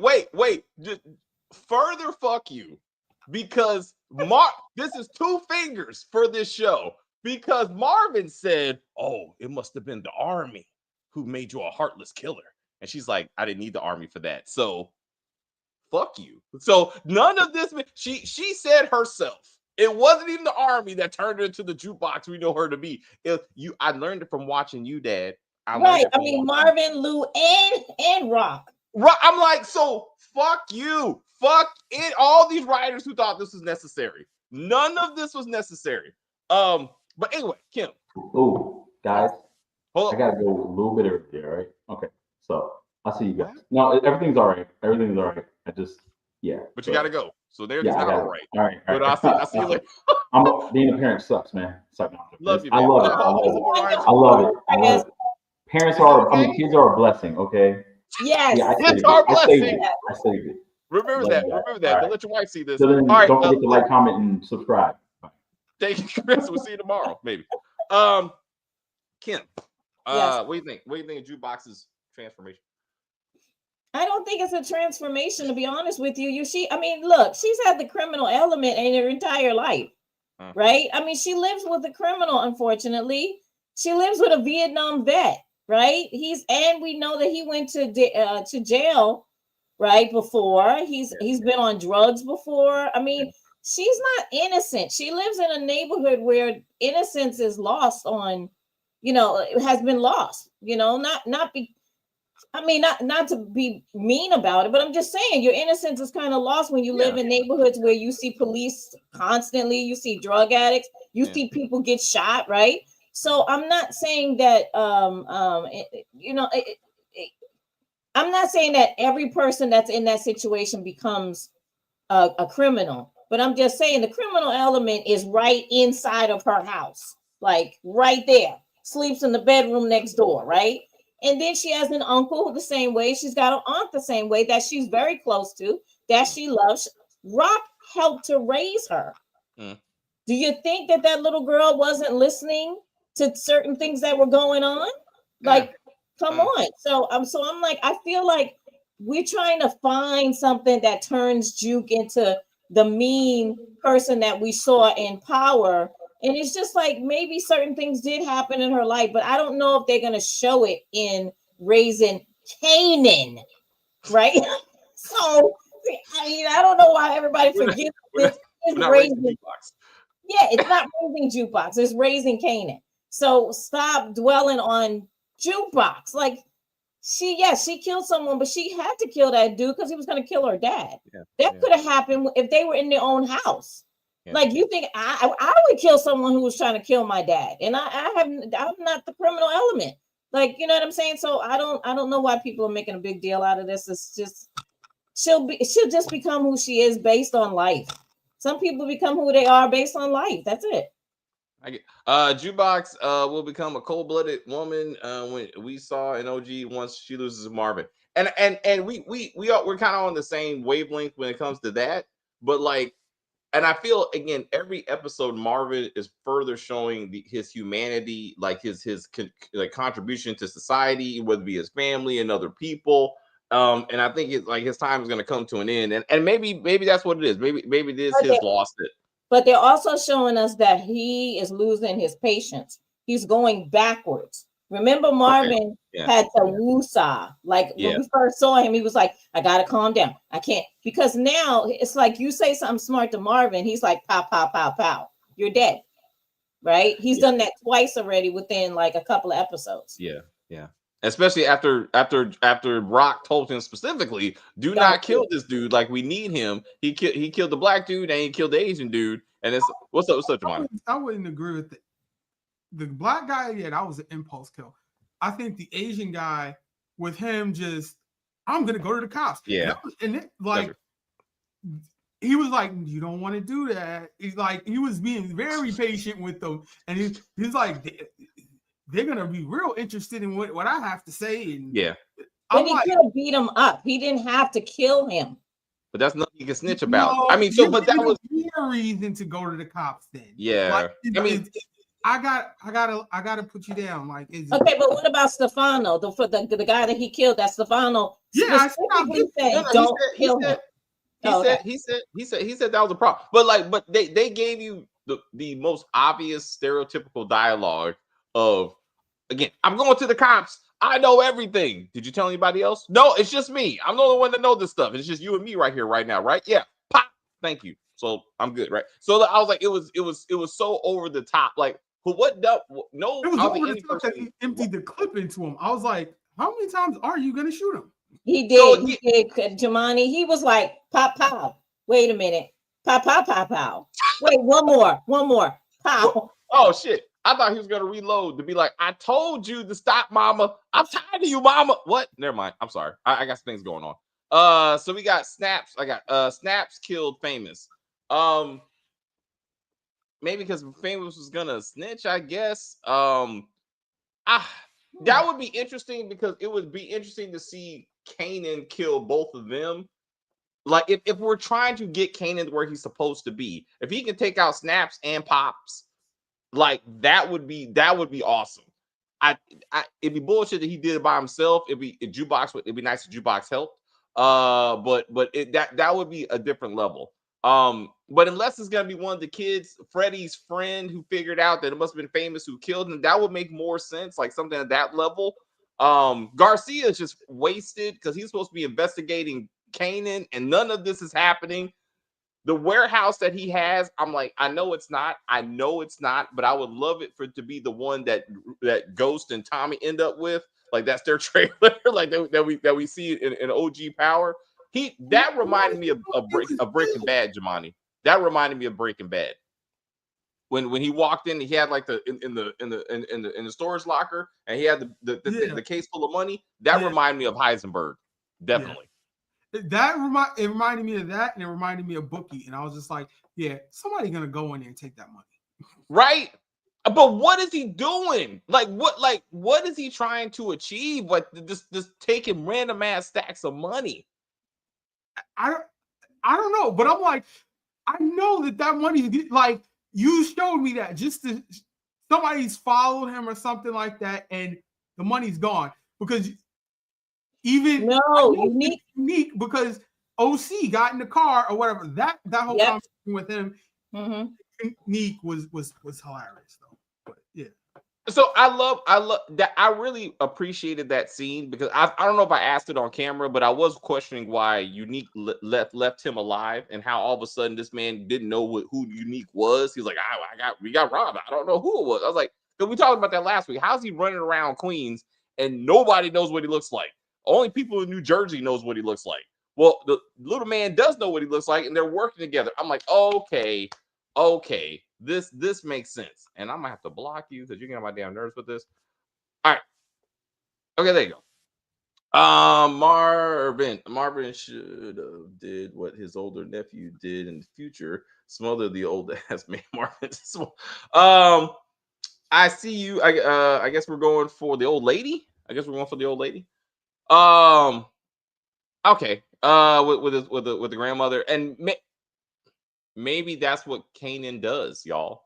Just further fuck you. Because this is 2 fingers for this show. Because Marvin said, oh, it must have been the army who made you a heartless killer. And she's like, I didn't need the army for that. So fuck you. So none of this, she said herself, it wasn't even the army that turned her into the jukebox we know her to be. I learned it from watching you, Dad. Right. I mean, Marvin, Lou, and Rock. Right. I'm like, so fuck you. Fuck it. All these writers who thought this was necessary. None of this was necessary. But anyway, Kim. Oh, guys. Hold I gotta go a little bit earlier, right? Okay. So I'll see you guys. No, everything's all right. Everything's all right. But you gotta go. So there's not all right. All right. But I'll see you later. Being a parent sucks, man. Love you, man. I love it. Parents kids are a blessing, okay? Yes. Yeah, kids are a blessing. I saved it. Remember that. Don't let your wife see this. So then, all right, don't forget to like, comment, and subscribe. Thank you, Chris. We'll see you tomorrow, maybe. Kim, yes. What do you think? What do you think of Jukebox's transformation? I don't think it's a transformation, to be honest with you. Look, she's had the criminal element in her entire life, right? I mean, she lives with a criminal, unfortunately. She lives with a Vietnam vet, right? And we know that he went to jail, right? Before he's been on drugs before. I mean, she's not innocent. She lives in a neighborhood where innocence is lost on, it has been lost, not to be mean about it, but I'm just saying your innocence is kind of lost when you live in neighborhoods where you see police constantly, you see drug addicts, you see people get shot, right? So I'm not saying that I'm not saying that every person that's in that situation becomes a criminal, but I'm just saying the criminal element is right inside of her house, like right there, sleeps in the bedroom next door, right? And then she has an uncle the same way. She's got an aunt the same way that she's very close to, that she loves. Rock helped to raise her. Do you think that little girl wasn't listening to certain things that were going on? Like, come on. So I'm like, I feel like we're trying to find something that turns Juke into the mean person that we saw in Power. And it's just like maybe certain things did happen in her life, but I don't know if they're going to show it in Raising Kanan, right? So, I mean, I don't know why everybody forgets this. Raising Jukebox. Yeah, it's not Raising Jukebox. It's Raising Kanan. So stop dwelling on Jukebox. Like, she killed someone, but she had to kill that dude because he was going to kill her dad. That could have happened if they were in their own house. Like, you think I would kill someone who was trying to kill my dad, and I'm not the criminal element. Like, you know what I'm saying? So I don't know why people are making a big deal out of this. It's just she'll just become who she is based on life. Some people become who they are based on life. That's it. I get Jukebox will become a cold-blooded woman when we saw an OG once she loses Marvin. And we're kind of on the same wavelength when it comes to that. But like, and I feel again every episode Marvin is further showing his humanity, like his like contribution to society, whether it be his family and other people. And I think it's like his time is going to come to an end, and maybe that's what it is. Maybe it is his lost it. But they're also showing us that he is losing his patience. He's going backwards. Remember, Marvin had to woosah. Like when we first saw him, he was like, I gotta calm down. I can't, because now it's like you say something smart to Marvin, he's like, pow, pow, pow, pow. You're dead. Right? He's done that twice already within like a couple of episodes. Yeah. Especially after Rock told him specifically, do not kill this dude. Like, we need him. He killed the black dude and he killed the Asian dude. And it's what's up, Jamani? I wouldn't agree with the black guy. Yeah, that was an impulse kill. I think the Asian guy with him just, I'm gonna go to the cops. Yeah, and it, like he was like, you don't want to do that. He's like, he was being very patient with them, and he's like, they're gonna be real interested in what I have to say. And but he could have beat him up. He didn't have to kill him. But that's nothing you can snitch about. No, I mean, so but that was a reason to go to the cops then. Yeah, like, I mean, I gotta put you down. Like, okay, but what about Stefano? The guy that he killed, that Stefano. Yeah, don't kill him. He said that was a problem. But they gave you the most obvious stereotypical dialogue of, again, I'm going to the cops. I know everything. Did you tell anybody else? No, it's just me. I'm the only one that knows this stuff. It's just you and me right here, right now, right? Yeah. Pop. Thank you. So I'm good, right? So I was like, it was so over the top. Like, no, it was over the top that he emptied the clip into him. I was like, how many times are you gonna shoot him? He did. He did, Jamani. He was like, pop, pow. Wait a minute. Pop, pow, pow, pow. Wait, one more. Pow. Oh shit. I thought he was going to reload to be like, I told you to stop, mama. I'm tired of you, mama. What? Never mind. I'm sorry. I got some things going on. So we got Snaps. I got Snaps killed Famous. Maybe because Famous was going to snitch, I guess. That would be interesting because it would be interesting to see Kanan kill both of them. Like, if we're trying to get Kanan where he's supposed to be, if he can take out Snaps and Pops, like that would be awesome. It'd be bullshit that he did it by himself. It'd be nice if Jukebox helped. But that would be a different level. But unless it's gonna be one of the kids, Freddie's friend who figured out that it must have been Famous who killed him, that would make more sense, like something at that level. Garcia is just wasted because he's supposed to be investigating Kanan, and none of this is happening. The warehouse that he has, I'm like, I know it's not, but I would love it for it to be the one that Ghost and Tommy end up with. Like that's their trailer, like that we see in OG Power. That reminded me of Breaking Bad, Jamani. That reminded me of Breaking Bad. When he walked in, he had like in the storage locker, and he had the case full of money. That reminded me of Heisenberg, definitely. It reminded me of that, and it reminded me of Bookie, and I was just like, yeah, somebody gonna go in there and take that money, right? But what is he doing? Like what is he trying to achieve? Like just taking random ass stacks of money. I don't know, but I'm like, I know that money, like you showed me that somebody's followed him or something like that, and the money's gone because. Even unique because OC got in the car or whatever. That whole conversation with him, unique was hilarious though. But yeah. So I love that. I really appreciated that scene because I don't know if I asked it on camera, but I was questioning why Unique left him alive and how all of a sudden this man didn't know who Unique was. He's like, we got robbed. I don't know who it was. I was like, because we talked about that last week. How's he running around Queens and nobody knows what he looks like? Only people in New Jersey knows what he looks like. Well, the little man does know what he looks like, and they're working together. I'm like, okay, this makes sense. And I'm gonna have to block you because you're getting on my damn nerves with this. All right, okay, there you go. Marvin should have did what his older nephew did in the future. Smother the old ass man, Marvin. I see you. I guess we're going for the old lady. Okay. With the grandmother, and maybe that's what Kanan does, y'all.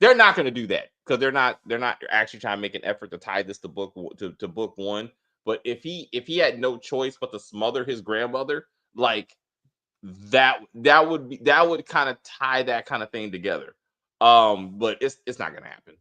They're not going to do that because they're not actually trying to make an effort to tie this to book one. But if he had no choice but to smother his grandmother, like that would kind of tie that kind of thing together. But it's not going to happen.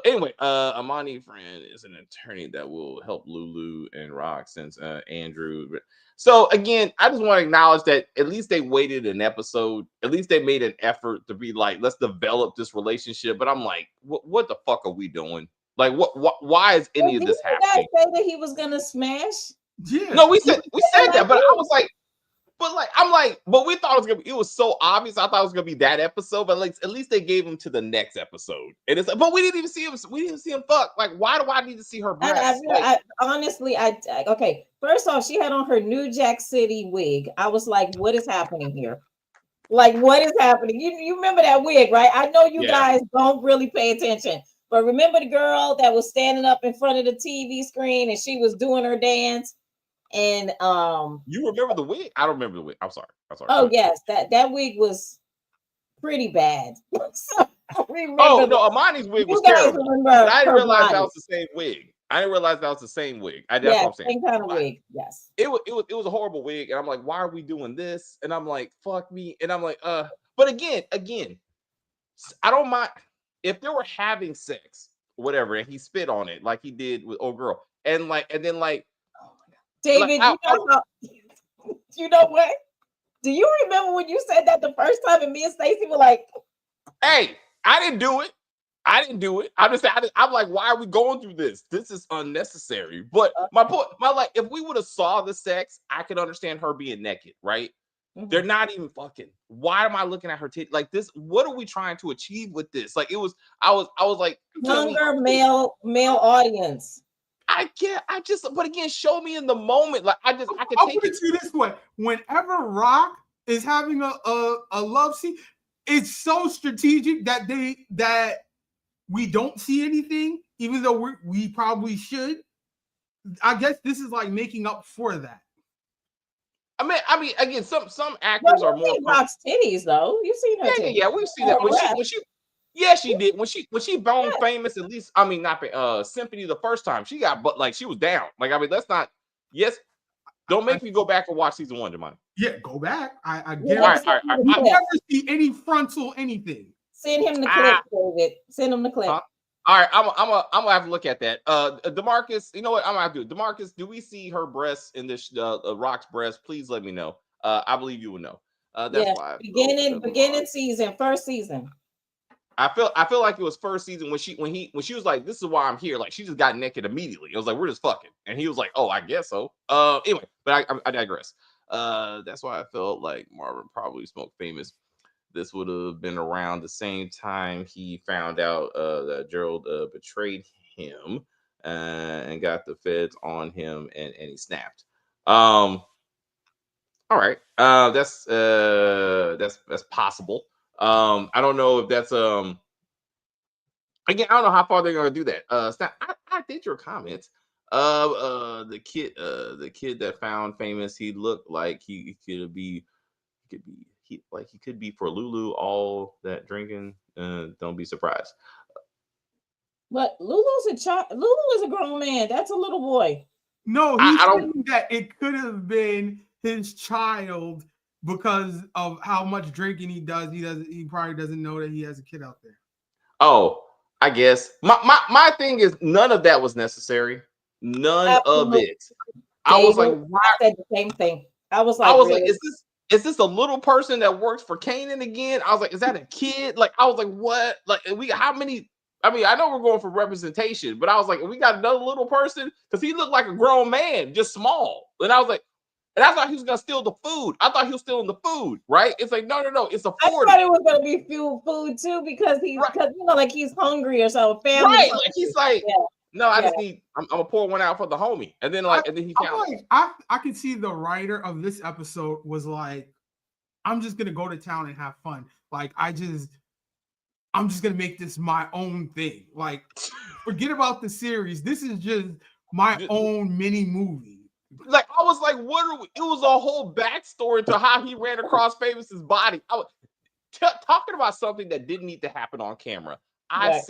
Anyway, Amani friend is an attorney that will help Lulu and Rock since Andrew. So again, I just want to acknowledge that at least they waited an episode. At least they made an effort to be like, let's develop this relationship. But I'm like, what the fuck are we doing? Like, why is any of this happening? Did you guys say that he was gonna smash? Yeah. No, we said that, but I was like. But we thought it was so obvious. I thought it was gonna be that episode, but like at least they gave him to the next episode. And it's like, but we didn't even see him. We didn't see him fuck. Like, why do I need to see her breasts? Honestly, okay. First off, she had on her New Jack City wig. I was like, what is happening here? Like, what is happening? You remember that wig, right? I know you guys don't really pay attention, but remember the girl that was standing up in front of the TV screen and she was doing her dance. And you remember the wig? I don't remember the wig. I'm sorry. Oh yes, that wig was pretty bad. Oh no, Amani's wig was terrible. I didn't realize that was the same wig. That's what I'm saying. Same kind of wig. Yes. It was a horrible wig, and I'm like, why are we doing this? And I'm like, fuck me. And I'm like, but again, I don't mind if they were having sex, whatever, and he spit on it like he did with old girl, and then David, like, you know what? Do you remember when you said that the first time and me and Stacey were like, hey, I didn't do it. I'm just saying, I'm like, why are we going through this? This is unnecessary. But my point, if we would have saw the sex, I could understand her being naked, right? Mm-hmm. They're not even fucking. Why am I looking at her titty like this? What are we trying to achieve with this? Like I was like younger male audience. But again, show me in the moment. Like I'll put it to you this way: whenever Rock is having a love scene, it's so strategic that we don't see anything, even though we probably should. I guess this is like making up for that. I mean, again, some actors are more Rock's titties though. You've seen her. Yeah, we've seen that when she. Yeah, she did. When she bone famous, at least, I mean, not Symphony the first time, she got, but like she was down. Like, I mean, let's not, don't make me go back and watch season 1, Jamani. Yeah, go back. I guarantee all right. I never see any frontal anything. Send him the clip, David. Send him the clip. All right, I'm gonna have to look at that. DeMarcus, you know what I'm gonna have to do? DeMarcus, do we see her breasts in this Rock's breast? Please let me know. I believe you will know. That's why beginning season, first season. I feel like it was first season when she was like, "This is why I'm here." Like she just got naked immediately. It was like, "We're just fucking," and he was like, "Oh, I guess so." Anyway, but I digress. That's why I felt like Marvin probably smoked Famous. This would have been around the same time he found out that Gerald betrayed him and got the feds on him, and he snapped. All right, that's possible. I don't know if that's again, I don't know how far they're gonna do that. Snap, I did your comments. The kid that found Famous, he looked like he could be he could be for Lulu all that drinking. Don't be surprised. But Lulu's a child. Lulu is a grown man. That's a little boy. No, I he's don't. saying that it could have been his child because of how much drinking he does. He probably doesn't know that he has a kid out there. Oh, I guess my thing is none of that was necessary. None of Absolutely. it. I was like, why? I said the same thing. I was like, really? Is this a little person that works for Kanan again? I was like, is that a kid? Like, I was like, what? Like, how many? I mean, I know we're going for representation, but I was like, we got another little person because he looked like a grown man, just small. And I was like, and I thought he was gonna steal the food. I thought he was stealing the food, right? It's like, no, it's a 40. I thought it was gonna be food too because because like he's hungry or so. Family, right? Like he's like, no, I just need. I'm gonna pour one out for the homie, and then he found. I can see the writer of this episode was like, I'm just gonna go to town and have fun. Like I'm just gonna make this my own thing. Like, forget about the series. This is just my own mini movie. Like I was like, it was a whole backstory to how he ran across Famous's body. I was talking about something that didn't need to happen on camera. I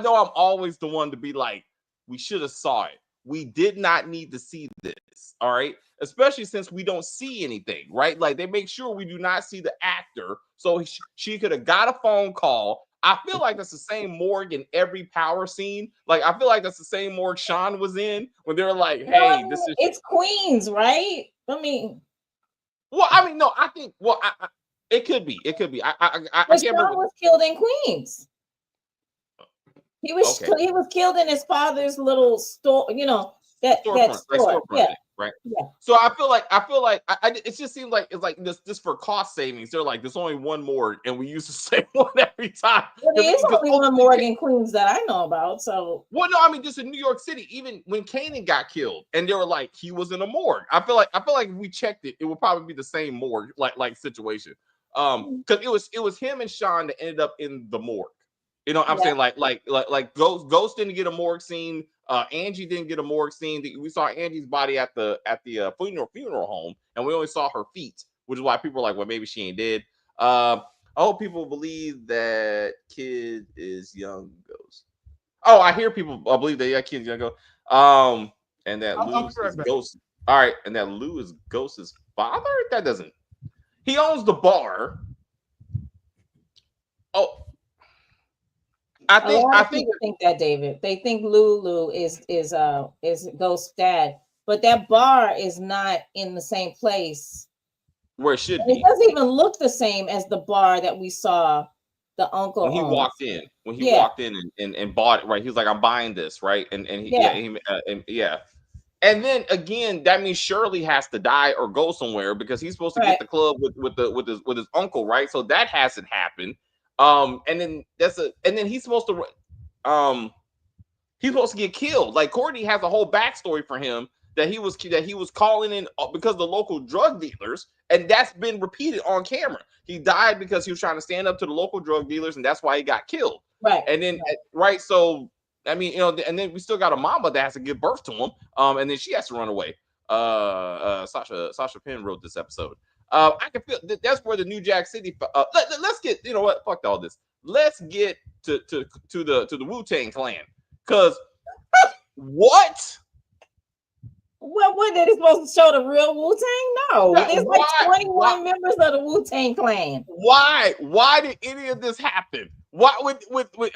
know I'm always the one to be like, we should have saw it. We did not need to see this. All right. Especially since we don't see anything, right? Like they make sure we do not see the actor. So she could have got a phone call. I feel like that's the same morgue in every Power scene. Like I feel like that's the same morgue Sean was in when they were like, "Hey, it's Queens, right?" I mean, I think it could be. It could be. I can't remember. Sean was killed in Queens. He was killed in his father's little store. You know that store. Yeah. Right. Yeah. So I feel like it just seems like it's like this for cost savings. They're like, there's only one morgue, and we use the same one every time. There is only one morgue in Queens that I know about. So no, I mean just in New York City, even when Kanan got killed, and they were like he was in a morgue. I feel like if we checked it, it would probably be the same morgue like situation. Because it was him and Sean that ended up in the morgue. You know what I'm saying? Like Ghost didn't get a morgue scene. Angie didn't get a morgue scene. We saw Angie's body at the funeral home, and we only saw her feet, which is why people are like, well, maybe she ain't dead. I hope people believe that kid is young Ghost. Oh, I hear people believe that kid is young Ghost. And that Lou is Ghost. All right, and that Lou is Ghost's father. That doesn't. He owns the bar. Oh. I think that, David. They think Lulu is Ghost's dad, but that bar is not in the same place where it should be. It doesn't even look the same as the bar that we saw the uncle when he walked in. When he walked in and bought it, right? He was like, "I'm buying this," right? And then again, that means Shirley has to die or go somewhere because he's supposed to get the club with his uncle, right? So that hasn't happened. And then he's supposed to get killed. Like Courtney has a whole backstory for him that he was calling in because of the local drug dealers, and that's been repeated on camera. He died because he was trying to stand up to the local drug dealers, and that's why he got killed. Right. And then so I mean, and then we still got a mama that has to give birth to him, and then she has to run away. Sasha Penn wrote this episode. I can feel that's where the New Jack City. Let's get fuck all this. Let's get to the Wu-Tang clan, because what? What did it supposed to show the real Wu-Tang? No, there's like 21 members of the Wu-Tang clan. Why did any of this happen? Why with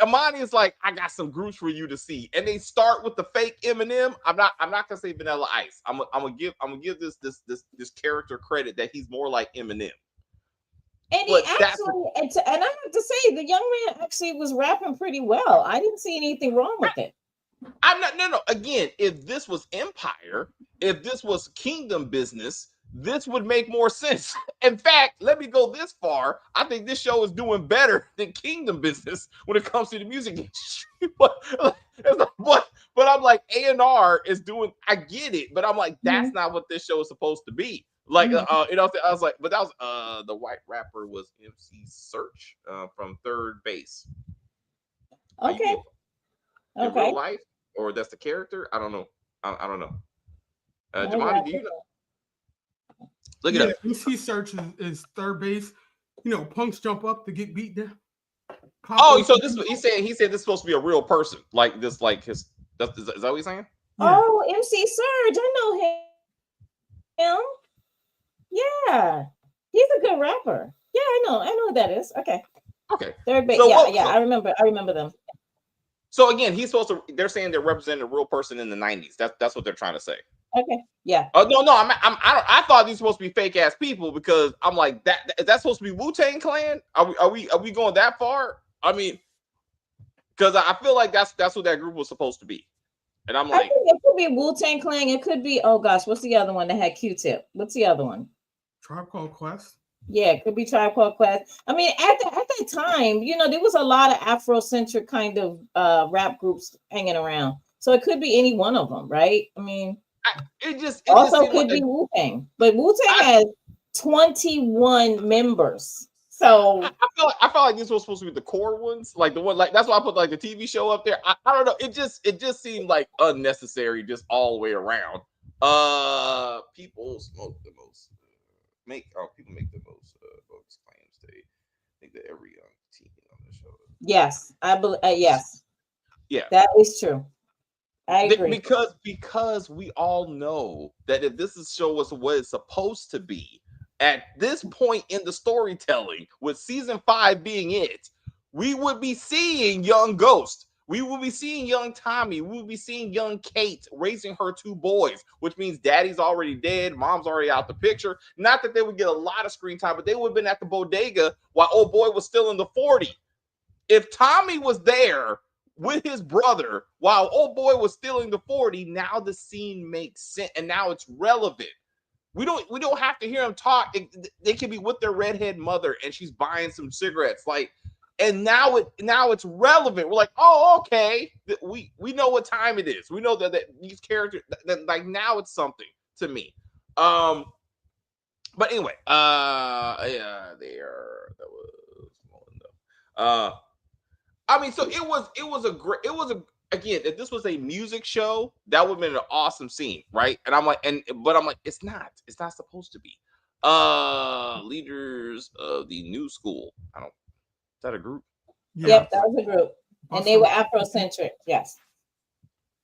Amani is like, I got some groups for you to see, and they start with the fake Eminem. I'm not gonna say Vanilla Ice. I'm gonna give this character credit that he's more like Eminem. And he actually, and I have to say, the young man actually was rapping pretty well. I didn't see anything wrong with it. I'm not, no. Again, if this was Empire, if this was Kingdom business, this would make more sense. In fact, let me go this far. I think this show is doing better than Kingdom business when it comes to the music industry. But I'm like, A&R is doing, I get it, but I'm like, that's not what this show is supposed to be. Like, I was like, but that was the white rapper was MC Search from Third Base. Okay. In real life, or that's the character? I don't know. I don't know. Jamani, do you know? Look it up. MC Search is Third Base. You know, punks jump up to get beat down. So this he said this is supposed to be a real person, like this, like his. Is that what he's saying? Oh, MC Surge, I know him. Yeah, he's a good rapper. Yeah, I know who that is. Okay. Third Base. So, I remember them. So again, he's supposed to. They're saying they're representing a real person in the 90s. That's what they're trying to say. Okay. Yeah. Oh no, I thought these were supposed to be fake ass people because I'm like that. Is that supposed to be Wu-Tang Clan? Are we going that far? I mean, because I feel like that's what that group was supposed to be. And I'm like, I think it could be Wu-Tang Clan. It could be, oh gosh, what's the other one that had Q-Tip? What's the other one? Tribe Called Quest. Yeah, it could be Tribe Called Quest. I mean, at that time, you know, there was a lot of Afrocentric kind of rap groups hanging around. So it could be any one of them, right? I mean, it also could be Wu-Tang. But Wu-Tang has 21 members. So I felt like this was supposed to be the core ones, like the one, like that's why I put like the TV show up there. I don't know. It just seemed like unnecessary, just all the way around. People smoke the most, people make the most votes claims. They think that every young teen on the show. Yes, I believe. Yes. Yeah, that is true. I agree because we all know that if this show was what it's supposed to be. At this point in the storytelling, with season 5 being it, we would be seeing young Ghost. We will be seeing young Tommy. We will be seeing young Kate raising her 2 boys, which means daddy's already dead. Mom's already out the picture. Not that they would get a lot of screen time, but they would have been at the bodega while old boy was still in the 40. If Tommy was there with his brother while old boy was still in the 40, now the scene makes sense and now it's relevant. We don't have to hear them talk. They can be with their redhead mother and she's buying some cigarettes. Like, and now it's relevant. We're like, oh, okay. We know what time it is. We know that these characters that like now it's something to me. But anyway, yeah, that was I mean, so again, if this was a music show, that would have been an awesome scene, right? And I'm like, it's not supposed to be. Leaders of the new school. Is that a group? Yeah. Yep, that was a group. And they were Afrocentric, yes.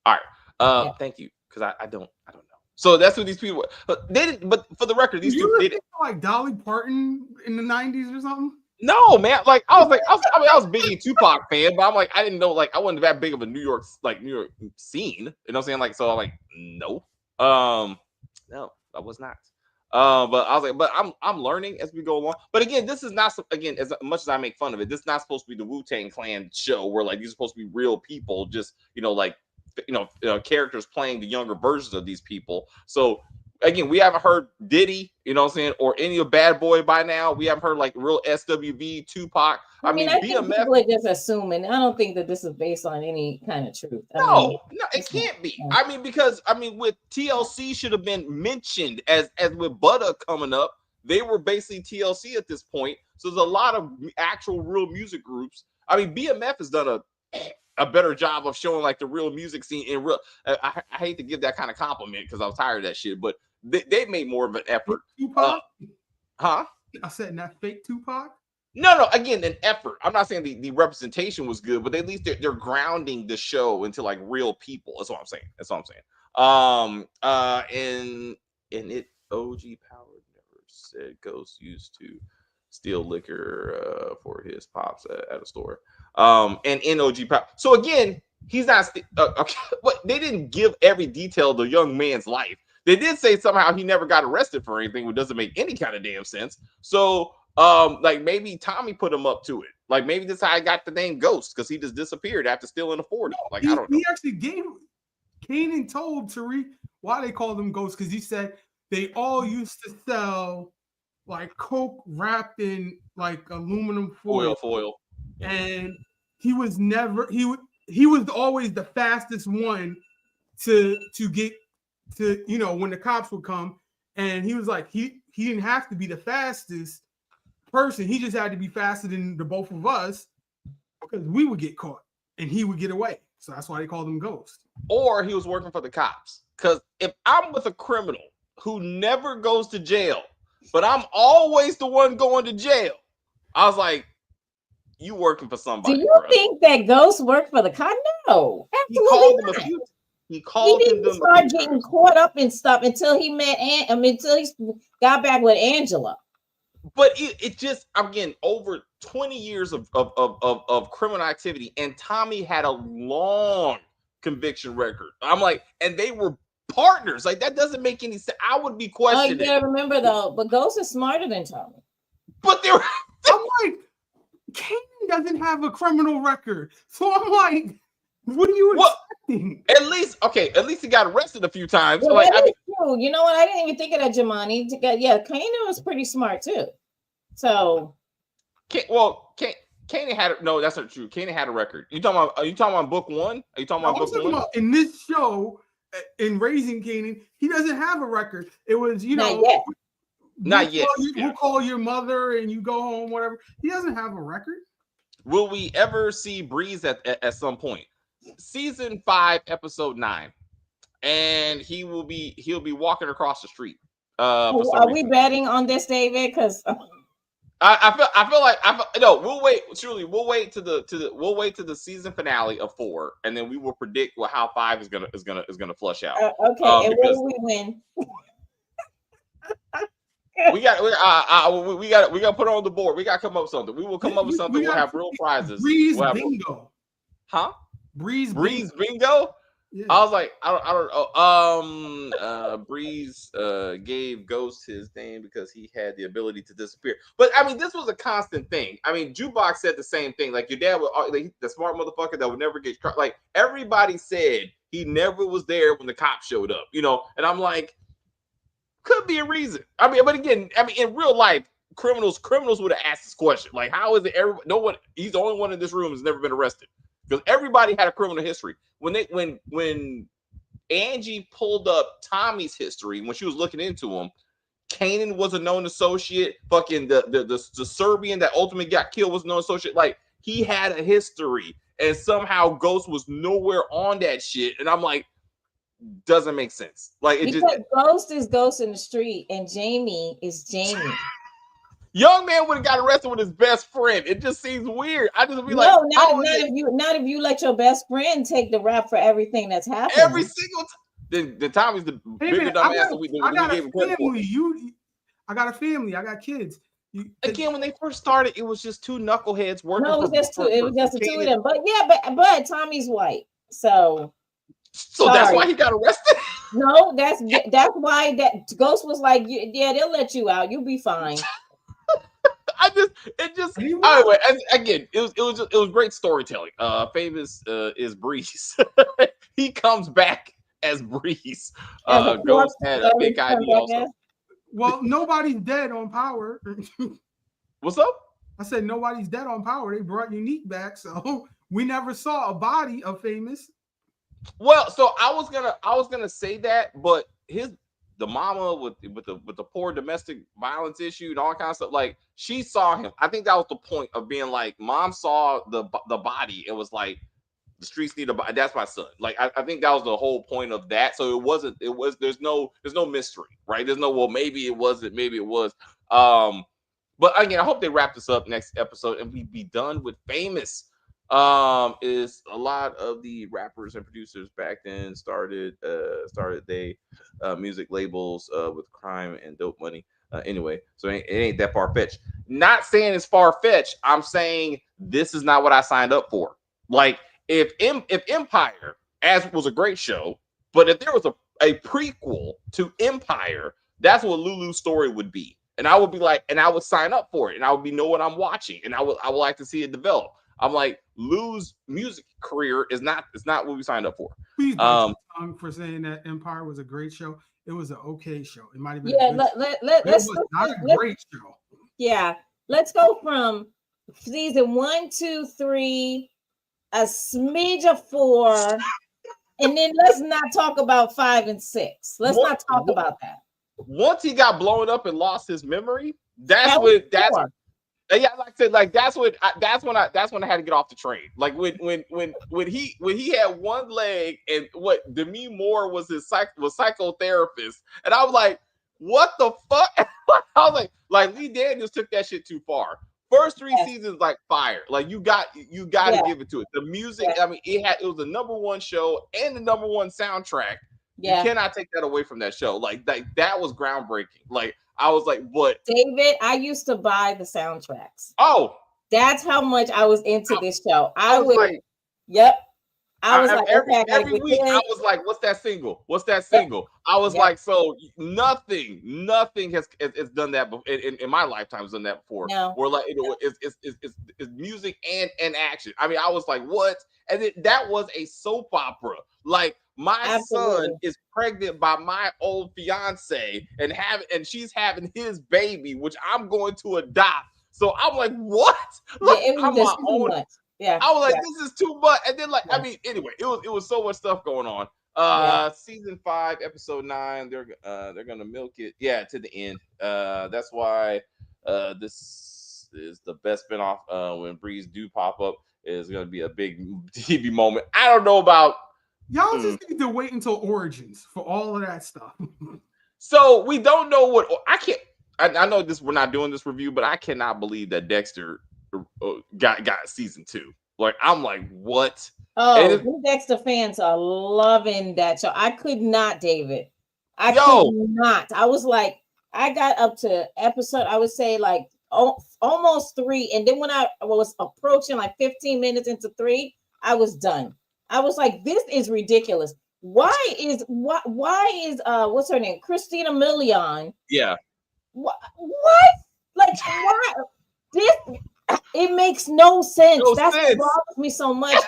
All right. Thank you. Because I don't know. So that's what these people they didn't, but for the record, these people did like Dolly Parton in the 90s or something. No, man. Like I was a big Tupac fan, but I'm like, I didn't know, like I wasn't that big of a New York scene. You know what I'm saying? Like, so I'm like, no, I was not. But I was like, but I'm learning as we go along. But again, this is not, again, as much as I make fun of it, this is not supposed to be the Wu-Tang Clan show where like these are supposed to be real people, just characters playing the younger versions of these people. So again, we haven't heard Diddy, you know what I'm saying, or any of Bad Boy by now. We haven't heard like real SWV, Tupac. I mean I think people are just assuming. I don't think that this is based on any kind of truth. No, it can't be. Yeah. I mean, because with TLC should have been mentioned as with Butter coming up. They were basically TLC at this point. So there's a lot of actual real music groups. I mean, BMF has done a better job of showing like the real music scene in real. I hate to give that kind of compliment because I'm tired of that shit, but they made more of an effort. Tupac? I said not fake Tupac. No. Again, an effort. I'm not saying the representation was good, but at least they're grounding the show into like real people. That's what I'm saying. And it OG Power never said Ghost used to steal liquor for his pops at a store. And in OG Power. So again, he's not. Okay, but they didn't give every detail of the young man's life. They did say somehow he never got arrested for anything, which doesn't make any kind of damn sense. So Like maybe Tommy put him up to it. Like maybe this how I got the name Ghost because he just disappeared after stealing a 40. Like I don't know. He actually gave Kanan told Tariq why they called them ghosts because he said they all used to sell like coke wrapped in like aluminum foil. And he was never he was always the fastest one to get to, you know, when the cops would come. And he was like, he didn't have to be the fastest person. He just had to be faster than the both of us because we would get caught and he would get away. So that's why they called him Ghost. Or he was working for the cops. Because if I'm with a criminal who never goes to jail, but I'm always the one going to jail, I was like, you working for somebody. Do you think that Ghost worked for the cop? No, absolutely not. He didn't start getting caught up in stuff until he met until he got back with Angela. But it just, again, over 20 years of criminal activity, and Tommy had a long conviction record. I'm like, and they were partners. Like that doesn't make any sense. I would be questioning. Oh, you gotta remember though, but Ghost is smarter than Tommy. But they're I'm like, Kanan doesn't have a criminal record, so I'm like, what are you expecting? At least he got arrested a few times. Well, like, that is true. You know what? I didn't even think of that, Jamani. Yeah, Kanan was pretty smart too. So, Kanan had no. That's not true. Kanan had a record. Are you talking about book one? Are you talking about book one? In this show, in Raising Kanan, he doesn't have a record. It was, you know, not yet. We'll call your mother and you go home, whatever. He doesn't have a record. Will we ever see Breeze at some point? Season 5, episode 9, and he'll be walking across the street. Are we betting on this, David? Because I feel like no. We'll wait. Truly, we'll wait to the season finale of 4, and then we will predict how 5 is gonna flush out. Okay, and what do we win? we got to put it on the board. We got to come up with something. We will come up with something. We'll have real prizes. Breeze bingo. Huh? Breeze bingo. Yeah. I was like, I don't know. Breeze gave Ghost his name because he had the ability to disappear. But I mean, this was a constant thing. I mean, Jukebox said the same thing. Like your dad was the smart motherfucker that would never get caught. Like everybody said, he never was there when the cops showed up. You know, and I'm like, could be a reason. I mean, but again, in real life, criminals would have asked this question. Like, how is it? He's the only one in this room who's never been arrested. Because everybody had a criminal history. When Angie pulled up Tommy's history when she was looking into him, Kanan was a known associate. Fucking the Serbian that ultimately got killed was a known associate. Like he had a history, and somehow Ghost was nowhere on that shit. And I'm like, doesn't make sense. Like it because Ghost is Ghost in the street, and Jamie is Jamie. Young man would have got arrested with his best friend. It just seems weird. I just be like, no, not if you let your best friend take the rap for everything that's happening. Every single time. Then Tommy's the bigger dumbass that we gave him credit for. I got a family. I got kids. Again, when they first started, it was just two knuckleheads working. No, it was just the two of them. But yeah, but Tommy's white, so that's why he got arrested. No, that's why that Ghost was like, yeah, they'll let you out. You'll be fine. Anyway, again, it was great storytelling. Famous is Breeze. He comes back as Breeze. Ghost had a big idea also. Well, nobody's dead on Power. What's up? I said nobody's dead on Power. They brought Unique back, so we never saw a body of Famous. Well, so I was gonna say that, but the mama with the poor domestic violence issue and all kinds of stuff, like she saw him. I think that was the point of being like, mom saw the body. It was like the streets need a body. That's my son. Like I think that was the whole point of that. So there's no mystery, right? There's no, well, maybe it wasn't, maybe it was. But again, I hope they wrap this up next episode and we be done with Famous. Is a lot of the rappers and producers back then started music labels with crime and dope money. Anyway, so it ain't that far-fetched. Not saying it's far-fetched. I'm saying this is not what I signed up for. Like if Empire, as was a great show, but if there was a prequel to Empire, that's what Lulu's story would be. And I would be like, and I would sign up for it, and I would know what I'm watching, and I would like to see it develop. I'm like, Lou's music career it's not what we signed up for. Please don't for saying that Empire was a great show. It was an okay show. It might have been let's not a great show. Yeah, let's go from season 1, 2, 3, a smidge of 4, and then let's not talk about 5 and 6. Let's not talk about that. Once he got blown up and lost his memory, that's when yeah, like I said, like that's when I had to get off the train. Like when he had one leg and what Demi Moore was his psychotherapist, and I was like, what the fuck? I was like Lee Daniels took that shit too far. First 3 seasons like fire. Like you got to give it to it. The music, I mean, it was the #1 show and the #1 soundtrack. Yeah. You cannot take that away from that show. Like that was groundbreaking. Like I was like, what? David, I used to buy the soundtracks. Oh, that's how much I was into this show. I was like, every week I was like, what's that single? What's that single? I was like, so nothing has done that in my lifetime has done that before. No. Where like it's music and action. I mean, I was like, what? And that was a soap opera. Like my son is pregnant by my old fiance and she's having his baby, which I'm going to adopt. So I'm like, what? Like, it was just too much. Yeah, I was like, this is too much. And then, like, I mean, anyway, it was so much stuff going on. Season 5, episode 9, they're gonna milk it, to the end. That's why this is the best spinoff. When Breeze do pop up, is gonna be a big TV moment. I don't know about y'all. Just need to wait until Origins for all of that stuff. So we don't know what I know this. We're not doing this review, but I cannot believe that Dexter got season 2. Like I'm like, what? Oh, Dexter fans are loving that show. I could not, David. I could not. I was like, I got up to episode, I would say like almost 3, and then when I was approaching like 15 minutes into 3, I was done. I was like, this is ridiculous. Why is what's her name? Christina Milian. Yeah. What? Like why? This it makes no sense. That's what bothers me so much.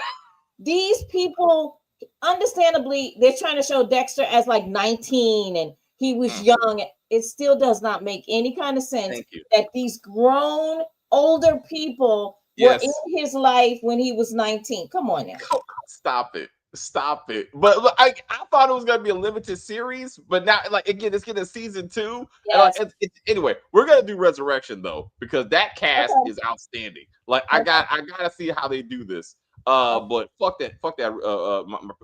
These people, understandably, they're trying to show Dexter as like 19 and he was young. It still does not make any kind of sense that these grown older people were in his life when he was 19. Come on now. Stop it. But look, I thought it was gonna be a limited series, but now, like, again, it's getting season 2. Yes. Anyway, we're gonna do Resurrection though, because that cast is outstanding. Like, I gotta see how they do this. But fuck that.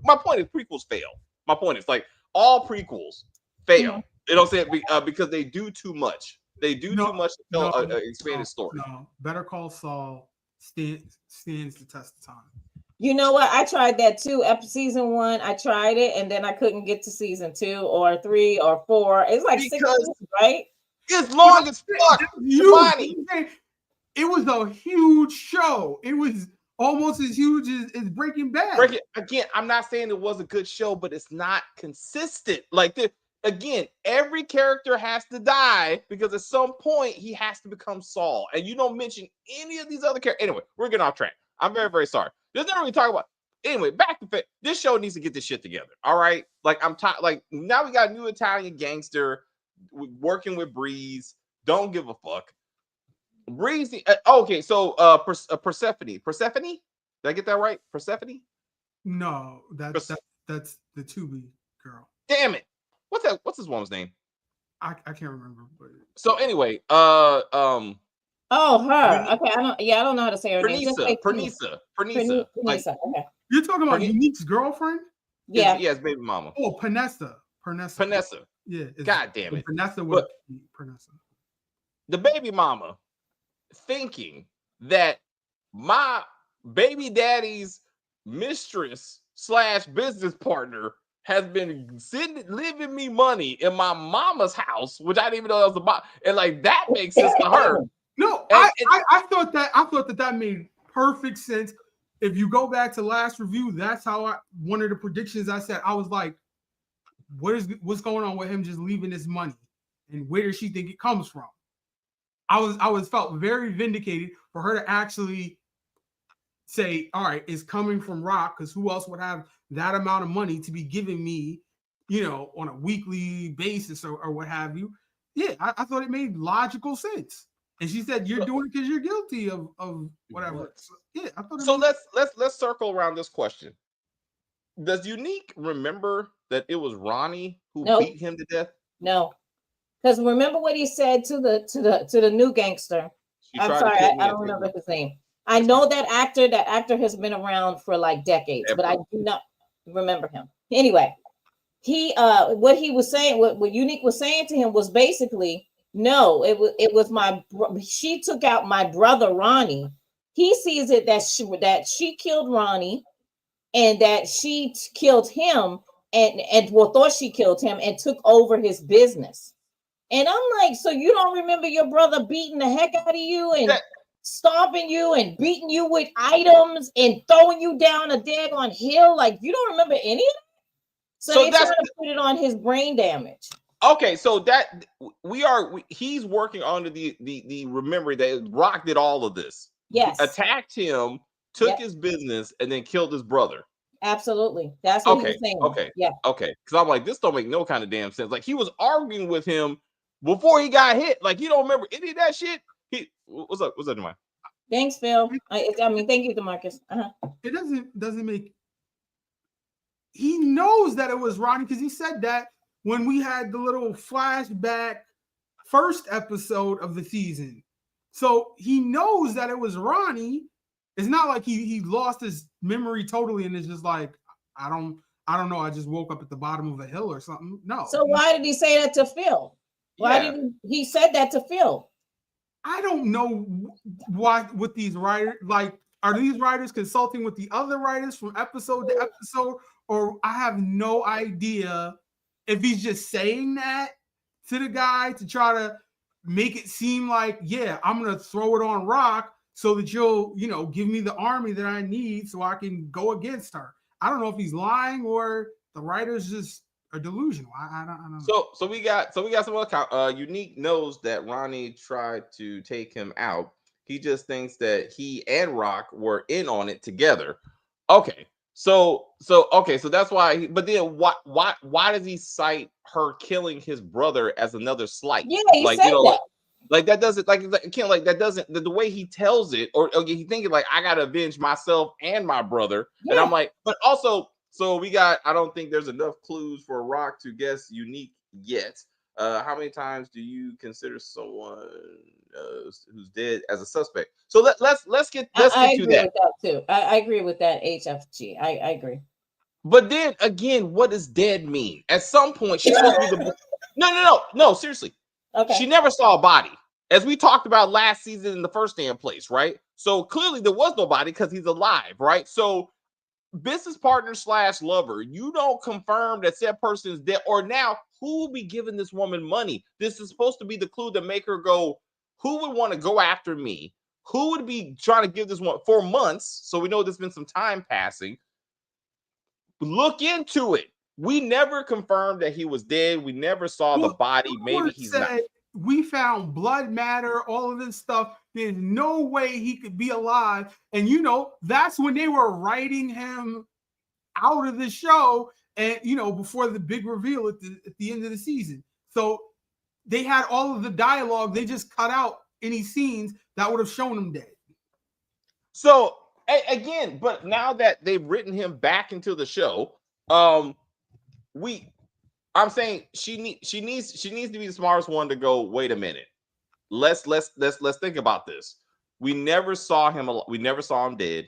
My point is prequels fail. My point is like all prequels fail. You know what I'm saying? Because they do too much. They do too much to tell an expanded story. No, Better Call Saul stands the test of time. You know what? I tried that too. After season 1, I tried it, and then I couldn't get to season 2 or 3 or 4. It's like 6 seasons, right? It's long as fuck. It was a huge show. It was almost as huge as Breaking Bad. Again, I'm not saying it was a good show, but it's not consistent. Like again, every character has to die because at some point he has to become Saul. And you don't mention any of these other characters. Anyway, we're getting off track. I'm very, very sorry. There's nothing really talk about. Anyway, back to this show needs to get this shit together. All right. Like I'm tired. Like now we got a new Italian gangster working with Breeze. Don't give a fuck. Breeze. Okay. So Persephone. Did I get that right? Persephone? No, that's the Tubi girl. Damn it. What's his woman's name? I can't remember. But... So anyway, Oh, her. Okay, I don't know how to say her name. Pernisa. Like, okay. You're talking about Unique's girlfriend? Yeah. Yes, baby mama. Oh, Panessa. Yeah. God damn it. Panessa. The baby mama thinking that my baby daddy's mistress / business partner has been living me money in my mama's house, which I didn't even know that was about. And like that makes sense to her. No, I thought that made perfect sense. If you go back to last review, that's how one of the predictions I said. I was like, what's going on with him just leaving this money? And where does she think it comes from? I was felt very vindicated for her to actually say, all right, it's coming from Rock, because who else would have that amount of money to be giving me, on a weekly basis or what have you. Yeah, I thought it made logical sense. And she said, you're doing it because you're guilty of whatever. What? So, yeah, I thought it So made let's circle around this question. Does Unique remember that it was Ronnie who Nope. beat him to death? No, because remember what he said to the new gangster. She I'm tried sorry, to kill I me and don't take remember me. his name. I know that actor. That actor has been around for like decades, but I do not remember him. Anyway, he what he was saying, what Unique was saying to him was basically, no, it was she took out my brother Ronnie. He sees it that she killed Ronnie, and that she killed him, and well, thought she killed him and took over his business. And I'm like, so you don't remember your brother beating the heck out of you and stomping you and beating you with items and throwing you down a daggone hill? Like, you don't remember any of that? So they trying to put it on his brain damage. Okay, so that he's working under the remembering that Rock did all of this. Yes. Attacked him, took his business, and then killed his brother. Absolutely. That's what he was saying. Okay. Yeah. Okay. Because I'm like, this don't make no kind of damn sense. Like, he was arguing with him before he got hit. Like, you don't remember any of that shit? What's up? What's up, Demai? Thanks, Phil. I mean, thank you, DeMarcus. It doesn't make. He knows that it was Ronnie because he said that when we had the little flashback first episode of the season. So he knows that it was Ronnie. It's not like he lost his memory totally and is just like, I don't know. I just woke up at the bottom of a hill or something. No. So why did he say that to Phil? Why did he said that to Phil? I don't know why with these writers, like, are these writers consulting with the other writers from episode to episode? Or I have no idea if he's just saying that to the guy to try to make it seem like, yeah, I'm going to throw it on Rock so that you'll, give me the army that I need so I can go against her. I don't know if he's lying or the writers just are delusional. I don't know. So we got some other Unique knows that Ronnie tried to take him out. He just thinks that he and Rock were in on it together. Okay. So that's why. But then why does he cite her killing his brother as another slight? Yeah, he said that. Like that doesn't the way he tells it, or he thinking like, I gotta avenge myself and my brother. Yeah. And I'm like, but also, so we got, I don't think there's enough clues for Rock to guess Unique yet. How many times do you consider someone who's dead as a suspect? So let's get to that. I agree with that too. I agree with that, HFG. I agree. But then again, what does dead mean? At some point, she's supposed to be the no, seriously. Okay. She never saw a body, as we talked about last season in the first damn place, right? So clearly there was no body because he's alive, right? So business partner / lover, you don't confirm that said person is dead, or now who will be giving this woman money? This is supposed to be the clue to make her go, who would want to go after me? Who would be trying to give this one for months? So we know there's been some time passing. Look into it. We never confirmed that he was dead. We never saw the body. Maybe he's not. We found blood matter, all of this stuff. There's no way he could be alive. And that's when they were writing him out of the show, and before the big reveal at the end of the season. So they had all of the dialogue. They just cut out any scenes that would have shown him dead. So again, but now that they've written him back into the show, I'm saying she needs to be the smartest one to go, wait a minute. Let's think about this. We never saw him dead.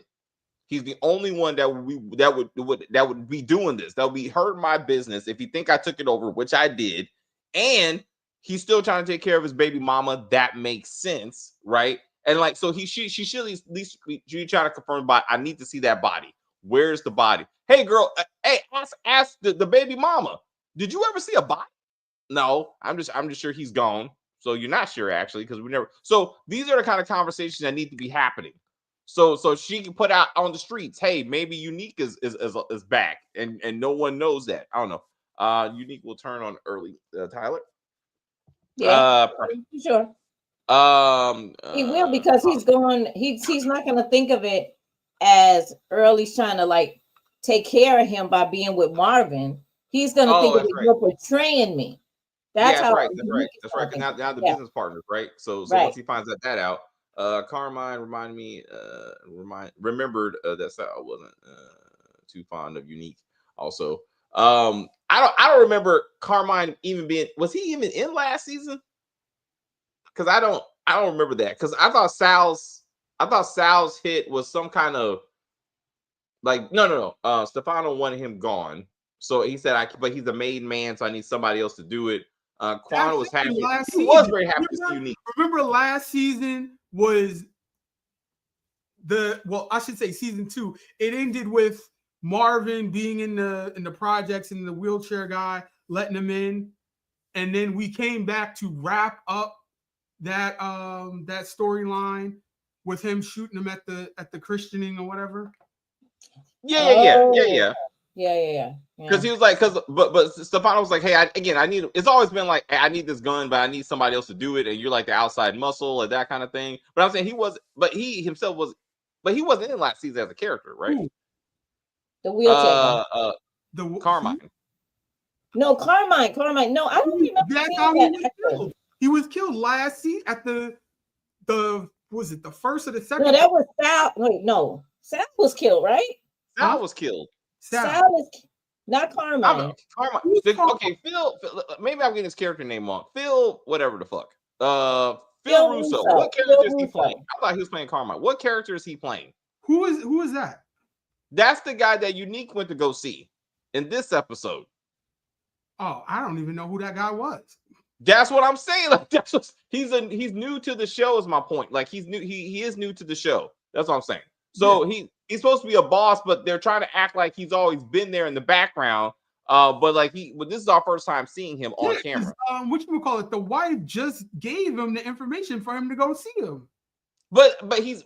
He's the only one that would be doing this. That would be hurting my business if you think I took it over, which I did. And he's still trying to take care of his baby mama. That makes sense, right? And like, so she should at least be trying to confirm, but I need to see that body. Where's the body? Hey, girl. Hey, ask the baby mama. Did you ever see a body? No, I'm just sure he's gone. So you're not sure actually, because we never. So these are the kind of conversations that need to be happening. So she can put out on the streets, hey, maybe Unique is back, and no one knows that. I don't know. Unique will turn on early. Tyler. Yeah, sure. He will, because he's going. He's not going to think of it as Early's trying to like take care of him by being with Marvin. He's going to think of it, right. you're portraying me. That's how. That's right. Because now the business partners, right? So once he finds that out, Carmine remembered that Sal wasn't too fond of Unique. Also, I don't remember Carmine was he even in last season? Because I don't remember that, because I thought Sal's hit was some kind of like no. Stefano wanted him gone, so he said but he's a made man, so I need somebody else to do it. Quan was happy. He was very happy to see Unique. Remember last season was I should say season 2. It ended with Marvin being in the projects and the wheelchair guy letting him in, and then we came back to wrap up that storyline with him shooting him at the christening or whatever. Yeah. Because he was like, but Stefano was like, hey, I need. It's always been like, hey, I need this gun, but I need somebody else to do it, and you're like the outside muscle or that kind of thing. But I'm saying he wasn't in last season as a character, right? Ooh. The wheelchair. Carmine. No, Carmine. No, I don't remember. That's how he was killed. He was killed last season at the was it the first or the second? No, that was Sal. Wait, no, Sal was killed, right? Sal was killed. Sal is not Carmine. Carmine. Okay, Phil. Maybe I'm getting his character name wrong. Phil, whatever the fuck. Phil Russo. What character is he playing? I thought he was playing Carmine. What character is he playing? Who is that? That's the guy that Unique went to go see in this episode. Oh, I don't even know who that guy was. That's what I'm saying. Like he's new to the show. Is my point. Like he's new. He is new to the show. That's what I'm saying. So he's supposed to be a boss, but they're trying to act like he's always been there in the background. But this is our first time seeing him on camera. Whatchamacallit, the wife just gave him the information for him to go see him. But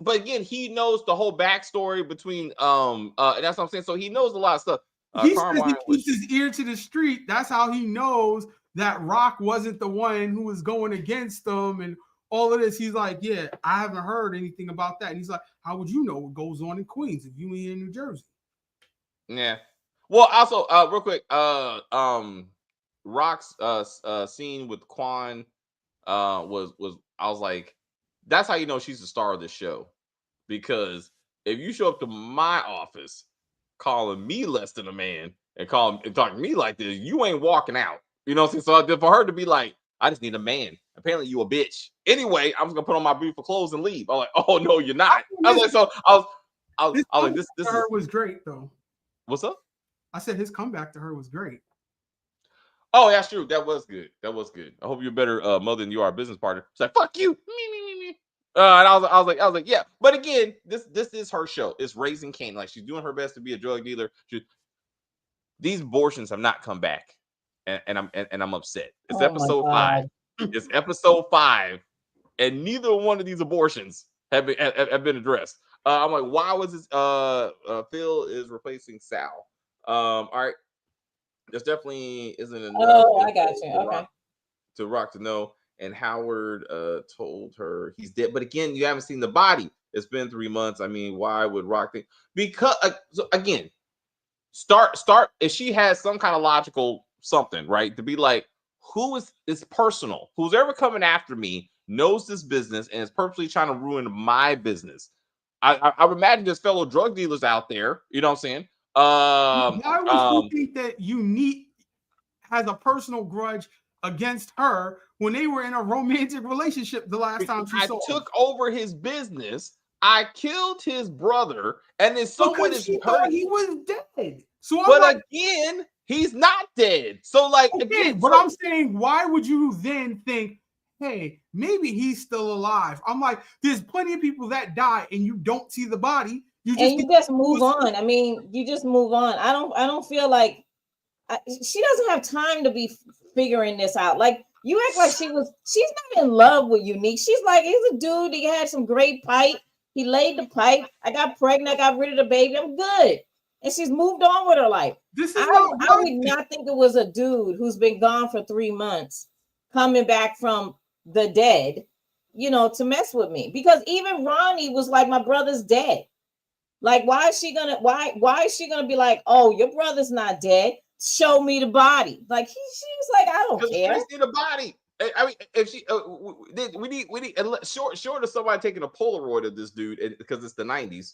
again, he knows the whole backstory between and that's what I'm saying. So he knows a lot of stuff. He says he keeps his ear to the street. That's how he knows that Rock wasn't the one who was going against them and all of this. He's like, yeah, I haven't heard anything about that. And he's like, how would you know what goes on in Queens if you ain't in New Jersey? Yeah. Well, also, real quick, Rock's scene with Quan was I was like, that's how you know she's the star of this show. Because if you show up to my office calling me less than a man and talking to me like this, you ain't walking out. You know what I'm saying? So for her to be like, I just need a man. Apparently you a bitch. Anyway, I'm just gonna put on my beautiful clothes and leave. I'm like, oh no, you're not. I was like, so I was like, this her was great though. What's up? I said his comeback to her was great. Oh, that's true. That was good. I hope you're a better mother than you are a business partner. It's like, fuck you. Me. And I was like, yeah. But again, this is her show. It's raising Cain. Like she's doing her best to be a drug dealer. These abortions have not come back, and I'm upset. It's episode 5. It's episode 5, and neither one of these abortions have been addressed. I'm like, why was this? Phil is replacing Sal. All right. This definitely isn't enough. Oh, I got you. Okay. To Rock to know. And Howard told her he's dead. But again, you haven't seen the body. It's been 3 months. I mean, why would Rock think? Because so again, start if she has some kind of logical something, right? To be like, who is it's personal? Who's ever coming after me knows this business and is purposely trying to ruin my business. I would imagine there's fellow drug dealers out there. You know what I'm saying? Why would you think that Unique has a personal grudge against her when they were in a romantic relationship the last time she saw him? I took over his business. I killed his brother, and then someone is hurt. He was dead. So, again, he's not dead. So, like, okay, again, but I'm saying, why would you then think, hey, maybe he's still alive? I'm like, there's plenty of people that die, and you don't see the body. You just move on. I mean, you just move on. I don't feel like she doesn't have time to be figuring this out. Like you act like she's not in love with Unique. She's like, he's a dude. He had some great pipe. He laid the pipe. I got pregnant. I got rid of the baby. I'm good. And she's moved on with her life. I would not think it was a dude who's been gone for 3 months coming back from the dead to mess with me, because even Ronnie was like, my brother's dead. Like, why is she gonna be like, oh, your brother's not dead, show me the body? Like, she's like, I don't care. She see the body. I mean, if she we need short of somebody taking a Polaroid of this dude, because it's the 90s.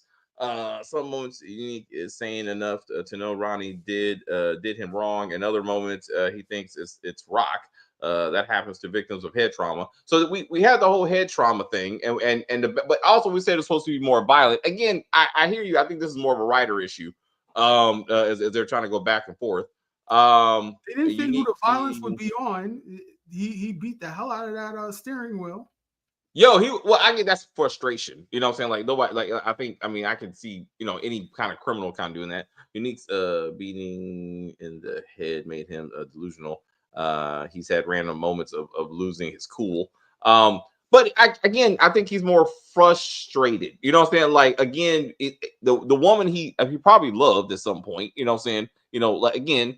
Some moments Unique is saying enough to know Ronnie did him wrong, and other moments he thinks it's Rock. That happens to victims of head trauma. So we had the whole head trauma thing, but also we said it's supposed to be more violent. Again, I hear you. I think this is more of a writer issue. As they're trying to go back and forth. They didn't think who the violence would be on. He beat the hell out of that steering wheel. Yo, I get that's frustration. You know what I'm saying? Like nobody, like I can see, any kind of criminal kind of doing that. Unique's beating in the head made him delusional. He's had random moments of losing his cool. But I think he's more frustrated. You know what I'm saying? Like, again, the woman he probably loved at some point, you know what I'm saying? Like, again,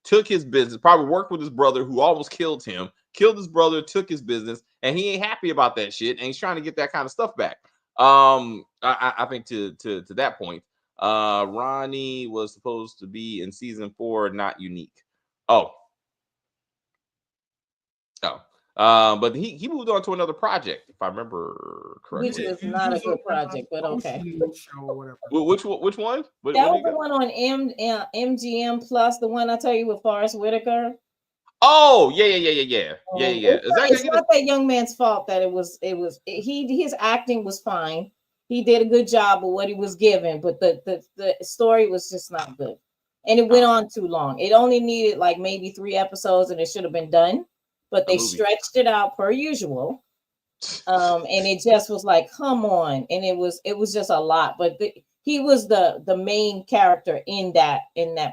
took his business, probably worked with his brother who almost killed him, killed his brother, took his business, and he ain't happy about that shit, and he's trying to get that kind of stuff back. I think to that point, Ronnie was supposed to be in season 4, not Unique. But he moved on to another project, if I remember correctly. Which was not a good project, but okay. Show or whatever. Which one? That was the one on MGM Plus, the one I tell you with Forrest Whitaker. Oh, yeah. It's not that young man's fault that his acting was fine. He did a good job of what he was given, but the story was just not good. And it went on too long. It only needed like maybe 3 episodes and it should have been done. But they stretched it out per usual, and it just was like, come on, and it was just a lot. But he was the main character in that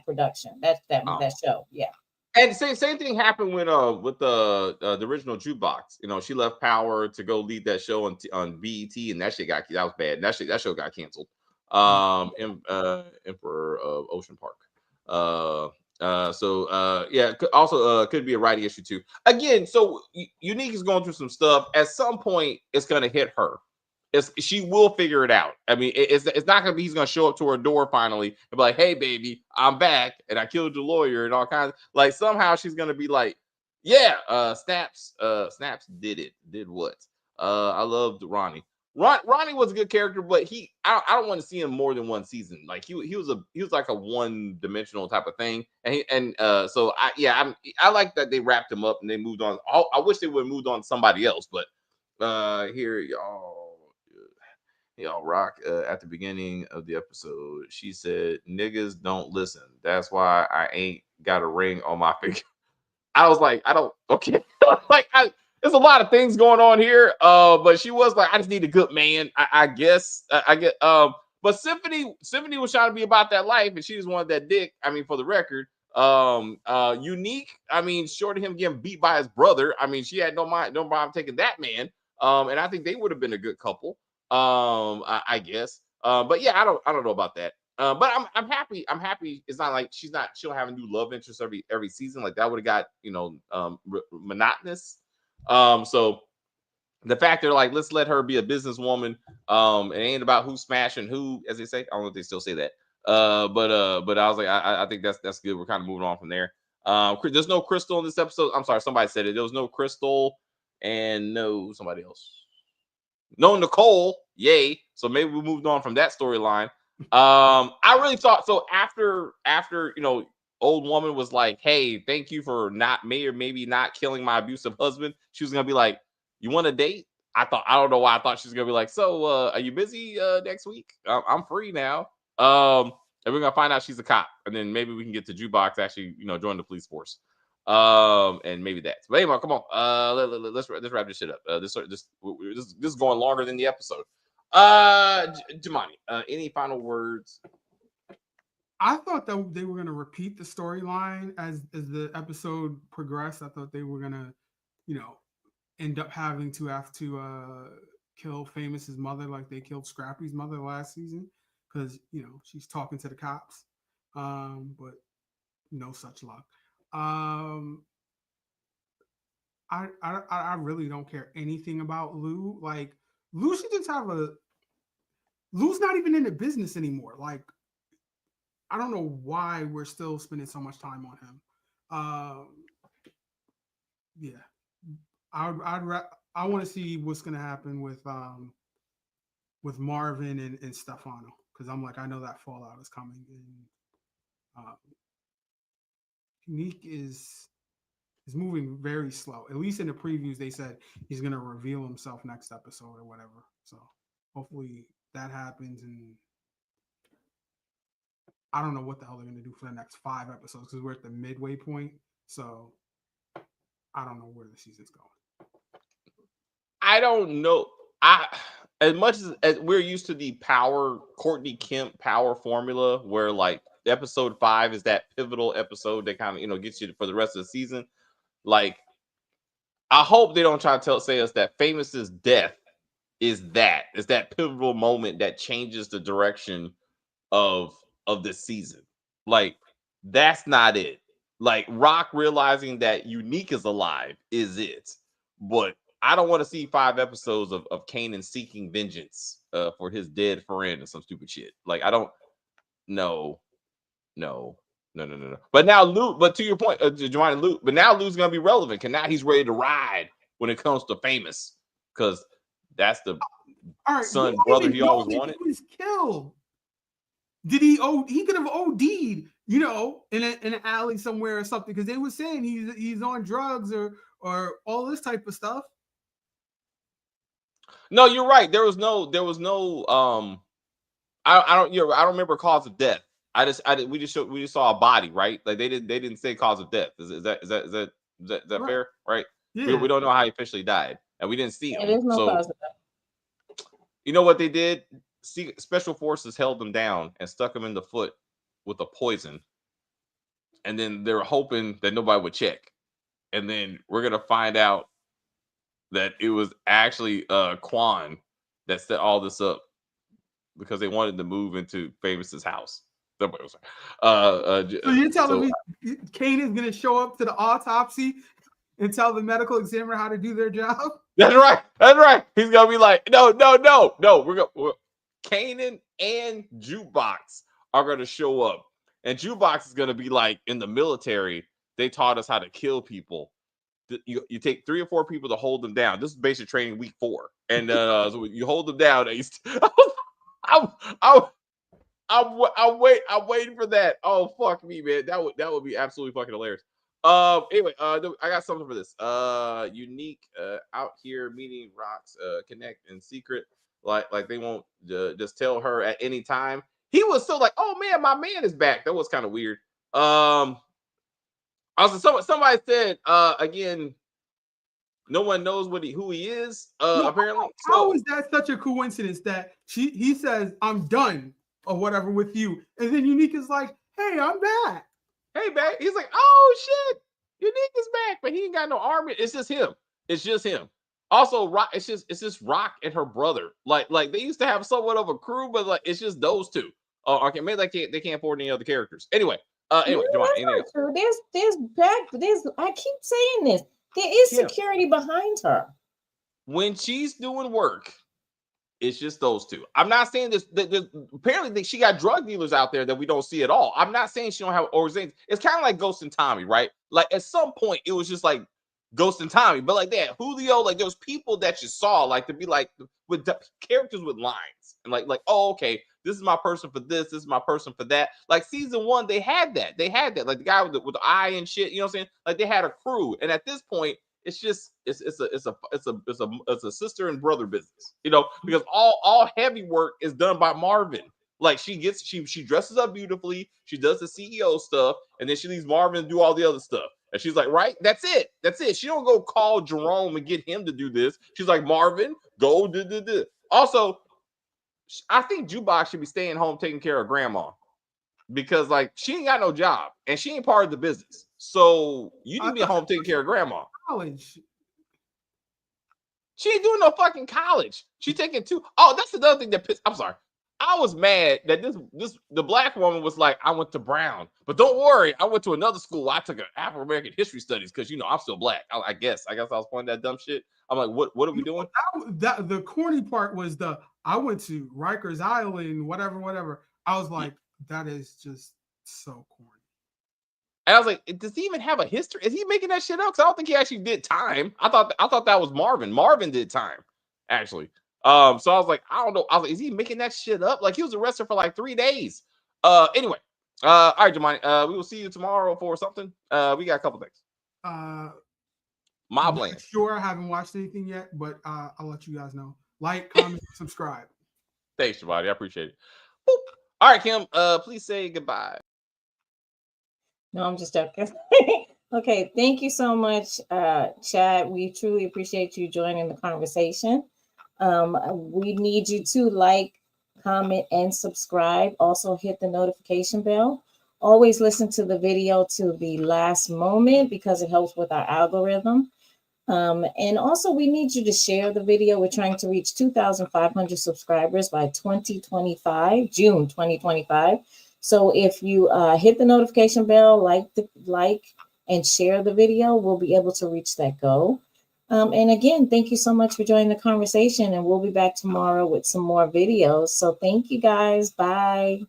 production, that show, yeah. And same thing happened with the original Jukebox. She left Power to go lead that show on BET, and that was bad. And that show got canceled. Emperor of Ocean Park. Could be a writing issue too. Again, so Unique is going through some stuff. At some point, it's gonna hit her. She will figure it out. I mean, it's not gonna be he's gonna show up to her door finally and be like, "Hey, baby, I'm back, and I killed your lawyer," and all kinds. Like, somehow she's gonna be like, "Yeah, Snaps did it. Did what? I loved Ronnie." Ronnie was a good character, but I don't want to see him more than one season. Like, he was like a one-dimensional type of thing, so I like that they wrapped him up and they moved on. I wish they would have moved on to somebody else, but here y'all Rock at the beginning of the episode, she said, "Niggas don't listen. That's why I ain't got a ring on my finger." I was like, there's a lot of things going on here. But she was like, I just need a good man. I guess. But Symphony was trying to be about that life, and she just wanted that dick. I mean, for the record. Unique. I mean, short of him getting beat by his brother. I mean, she had no problem taking that man. And I think they would have been a good couple. I guess. But yeah, I don't know about that. But I'm happy. I'm happy. It's not like she'll have a new love interest every season. Like, that would have got monotonous. So the fact they're like, let's let her be a businesswoman. It ain't about who's smashing who, as they say. I don't know if they still say that. But I was like, I think that's good. We're kind of moving on from there. There's no Crystal in this episode. I'm sorry, somebody said it. There was no Crystal and no somebody else. No Nicole. Yay. So maybe we moved on from that storyline. I really thought so after old woman was like, "Hey, thank you for maybe not killing my abusive husband." She was gonna be like, "You want a date?" I don't know why I thought she was gonna be like, "So are you busy next week? I'm free now." And we're gonna find out she's a cop, and then maybe we can get to Jukebox actually join the police force. And maybe that. But anyway, come on. Let's wrap this shit up. This is going longer than the episode. Jamani, any final words? I thought that they were going to repeat the storyline as the episode progressed. I thought they were going to, end up having to kill Famous's mother like they killed Scrappy's mother last season, because she's talking to the cops. But no such luck. I I really don't care anything about Lou. Like Lou should just have a. Lou's not even in the business anymore. Like I don't know why we're still spending so much time on him. Yeah, I want to see what's gonna happen with Marvin and Stefano, because I'm like, I know that fallout is coming. And Unique is moving very slow. At least in the previews, they said he's gonna reveal himself next episode or whatever. So hopefully that happens. And I don't know what the hell they're gonna do for the next 5 episodes because we're at the midway point. So I don't know where the season's going. I don't know. As much as we're used to the Courtney Kemp power formula, where like episode 5 is that pivotal episode that kind of gets you for the rest of the season. Like, I hope they don't try to say us that Famous's death is that pivotal moment that changes the direction of this season. Like, that's not it. Like, Rock realizing that Unique is alive is it, but I don't want to see 5 episodes of Kanan seeking vengeance for his dead friend and some stupid shit. Like, I don't. No. But now Lou. But to your point, Giovanni, Lou. But now Lou's gonna be relevant. Cause now he's ready to ride when it comes to Famous, because that's the son brother he always wanted. He was killed. Did he? Oh, he could have OD'd, in an alley somewhere or something. Because they were saying he's on drugs or all this type of stuff. No, you're right. There was no. I don't remember cause of death. We just saw a body, right? Like they didn't say cause of death. Is that right. Fair? Right? Yeah. We don't know how he officially died, and we didn't see him. There's no cause of death. You know what they did? Special forces held him down and stuck him in the foot with a poison, and then they were hoping that nobody would check, and then we're gonna find out that it was actually Quan that set all this up because they wanted to move into Famous's house. So you're telling me Kane is going to show up to the autopsy and tell the medical examiner how to do their job? That's right. He's going to be like, no. Kanan and Jukebox are going to show up. And Jukebox is going to be like, in the military, they taught us how to kill people. You take 3 or 4 people to hold them down. This is basic training week 4. And so you hold them down. I'm waiting for that. Oh, fuck me, man. That would be absolutely fucking hilarious. Anyway, I got something for this. Unique out here meeting Rocks connect in secret. Like they won't just tell her at any time. He was so like, oh man, my man is back. That was kind of weird. Also, somebody said again, no one knows who he is. Apparently, how is that such a coincidence that he says I'm done or whatever with you, and then Unique is like, hey, I'm back. Hey, back. He's like, oh shit, Unique is back, but he ain't got no army. It's just him. Also, Rock. It's just Rock and her brother. Like they used to have somewhat of a crew, but like it's just those two. Okay, maybe they can't afford any other characters. Anyway, Joanna, anything else? There's I keep saying this. There is security behind her. When she's doing work, it's just those two. I'm not saying this. Apparently, she got drug dealers out there that we don't see at all. I'm not saying she don't have organizations. It's kind of like Ghost and Tommy, right? Like at some point, it was just like Ghost and Tommy, but like that Julio, like those people that you saw, like to be like with characters with lines and like oh okay, this is my person for this is my person for that. Like season 1, they had that like the guy with the eye and shit. You know what I'm saying? Like they had a crew, and at this point, it's just it's a sister and brother business. Because all heavy work is done by Marvin. Like she dresses up beautifully, she does the CEO stuff, and then she leaves Marvin to do all the other stuff. And she's like, right, that's it. She don't go call Jerome and get him to do this. She's like, Marvin, go do. Also, I think Jukebox should be staying home taking care of grandma, because like she ain't got no job and she ain't part of the business. So you need to be at home taking care of grandma. College. She ain't doing no fucking college. She taking 2. Oh, that's another thing that pissed. I'm sorry. I was mad that the black woman was like, I went to Brown, but don't worry, I went to another school. I took an Afro American history studies because I'm still black. I guess I was pointing that dumb shit. I'm like, what are we doing? That the corny part was I went to Rikers Island, whatever. I was like, that is just so corny. And I was like, does he even have a history? Is he making that shit up? Because I don't think he actually did time. I thought that was Marvin. Marvin did time, actually. So I was like, I don't know. I was like, is he making that shit up? Like, he was arrested for like 3 days. Anyway. All right, Jamani. We will see you tomorrow for something. We got a couple things. Mobland. Sure, I haven't watched anything yet, but I'll let you guys know. Like, comment, subscribe. Thanks, Jamani. I appreciate it. Boop. All right, Kim. Please say goodbye. No, I'm just joking. Okay, thank you so much, Chad. We truly appreciate you joining the conversation. We need you to like, comment, and subscribe. Also, hit the notification bell. Always listen to the video to the last moment because it helps with our algorithm. And also, we need you to share the video. We're trying to reach 2,500 subscribers by June 2025. So if you hit the notification bell, like and share the video, we'll be able to reach that goal. And again, thank you so much for joining the conversation, and we'll be back tomorrow with some more videos. So thank you guys. Bye.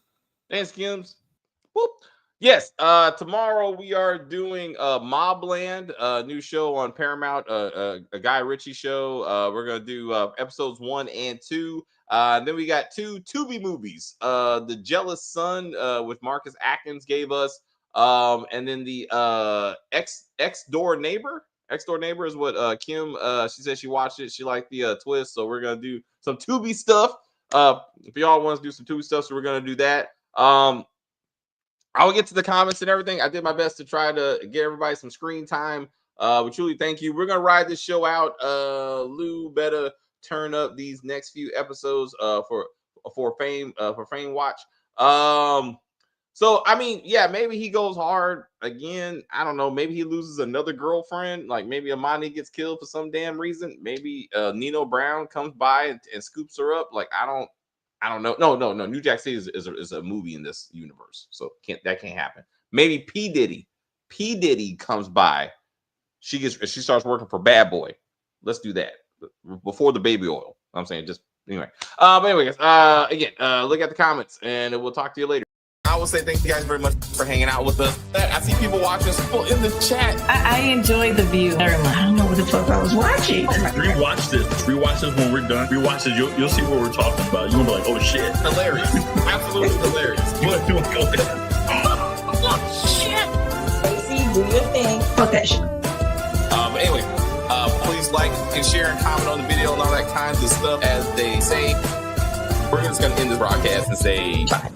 Thanks, Kims. Whoop. Yes, tomorrow we are doing Mobland, a new show on Paramount, a Guy Ritchie show. We're gonna do episodes 1 and 2. Then we got 2 Tubi movies. The Jealous Son with Marcus Atkins gave us, and then the Ex Door Neighbor. Ex Door Neighbor is what Kim. She said she watched it. She liked the twist, so we're gonna do some Tubi stuff. If y'all want to do some Tubi stuff, so we're gonna do that. I will get to the comments and everything. I did my best to try to get everybody some screen time. We truly thank you. We're gonna ride this show out. Lou better turn up these next few episodes for Fame Watch. So I mean, yeah, maybe he goes hard again. I don't know. Maybe he loses another girlfriend. Like maybe Amani gets killed for some damn reason. Maybe Nino Brown comes by and scoops her up. Like I don't know. No. New Jack City is a movie in this universe, so that can't happen. Maybe P Diddy comes by. She starts working for Bad Boy. Let's do that before the baby oil. I'm saying just anyway. But anyway, guys. Again, look at the comments, and we'll talk to you later. I will say thank you guys very much for hanging out with us. I see people watching, people in the chat. I enjoy the view very much. I don't know what the fuck I was watching. Rewatch this when we're done. Rewatch this. You'll see what we're talking about. You're gonna be like, oh shit, Hilarious, absolutely hilarious. What do I go there? Oh shit. Stacey, do your thing. Fuck that shit. But anyway, please like and share and comment on the video and all that kinds of stuff. As they say, we're just gonna end this broadcast and say bye.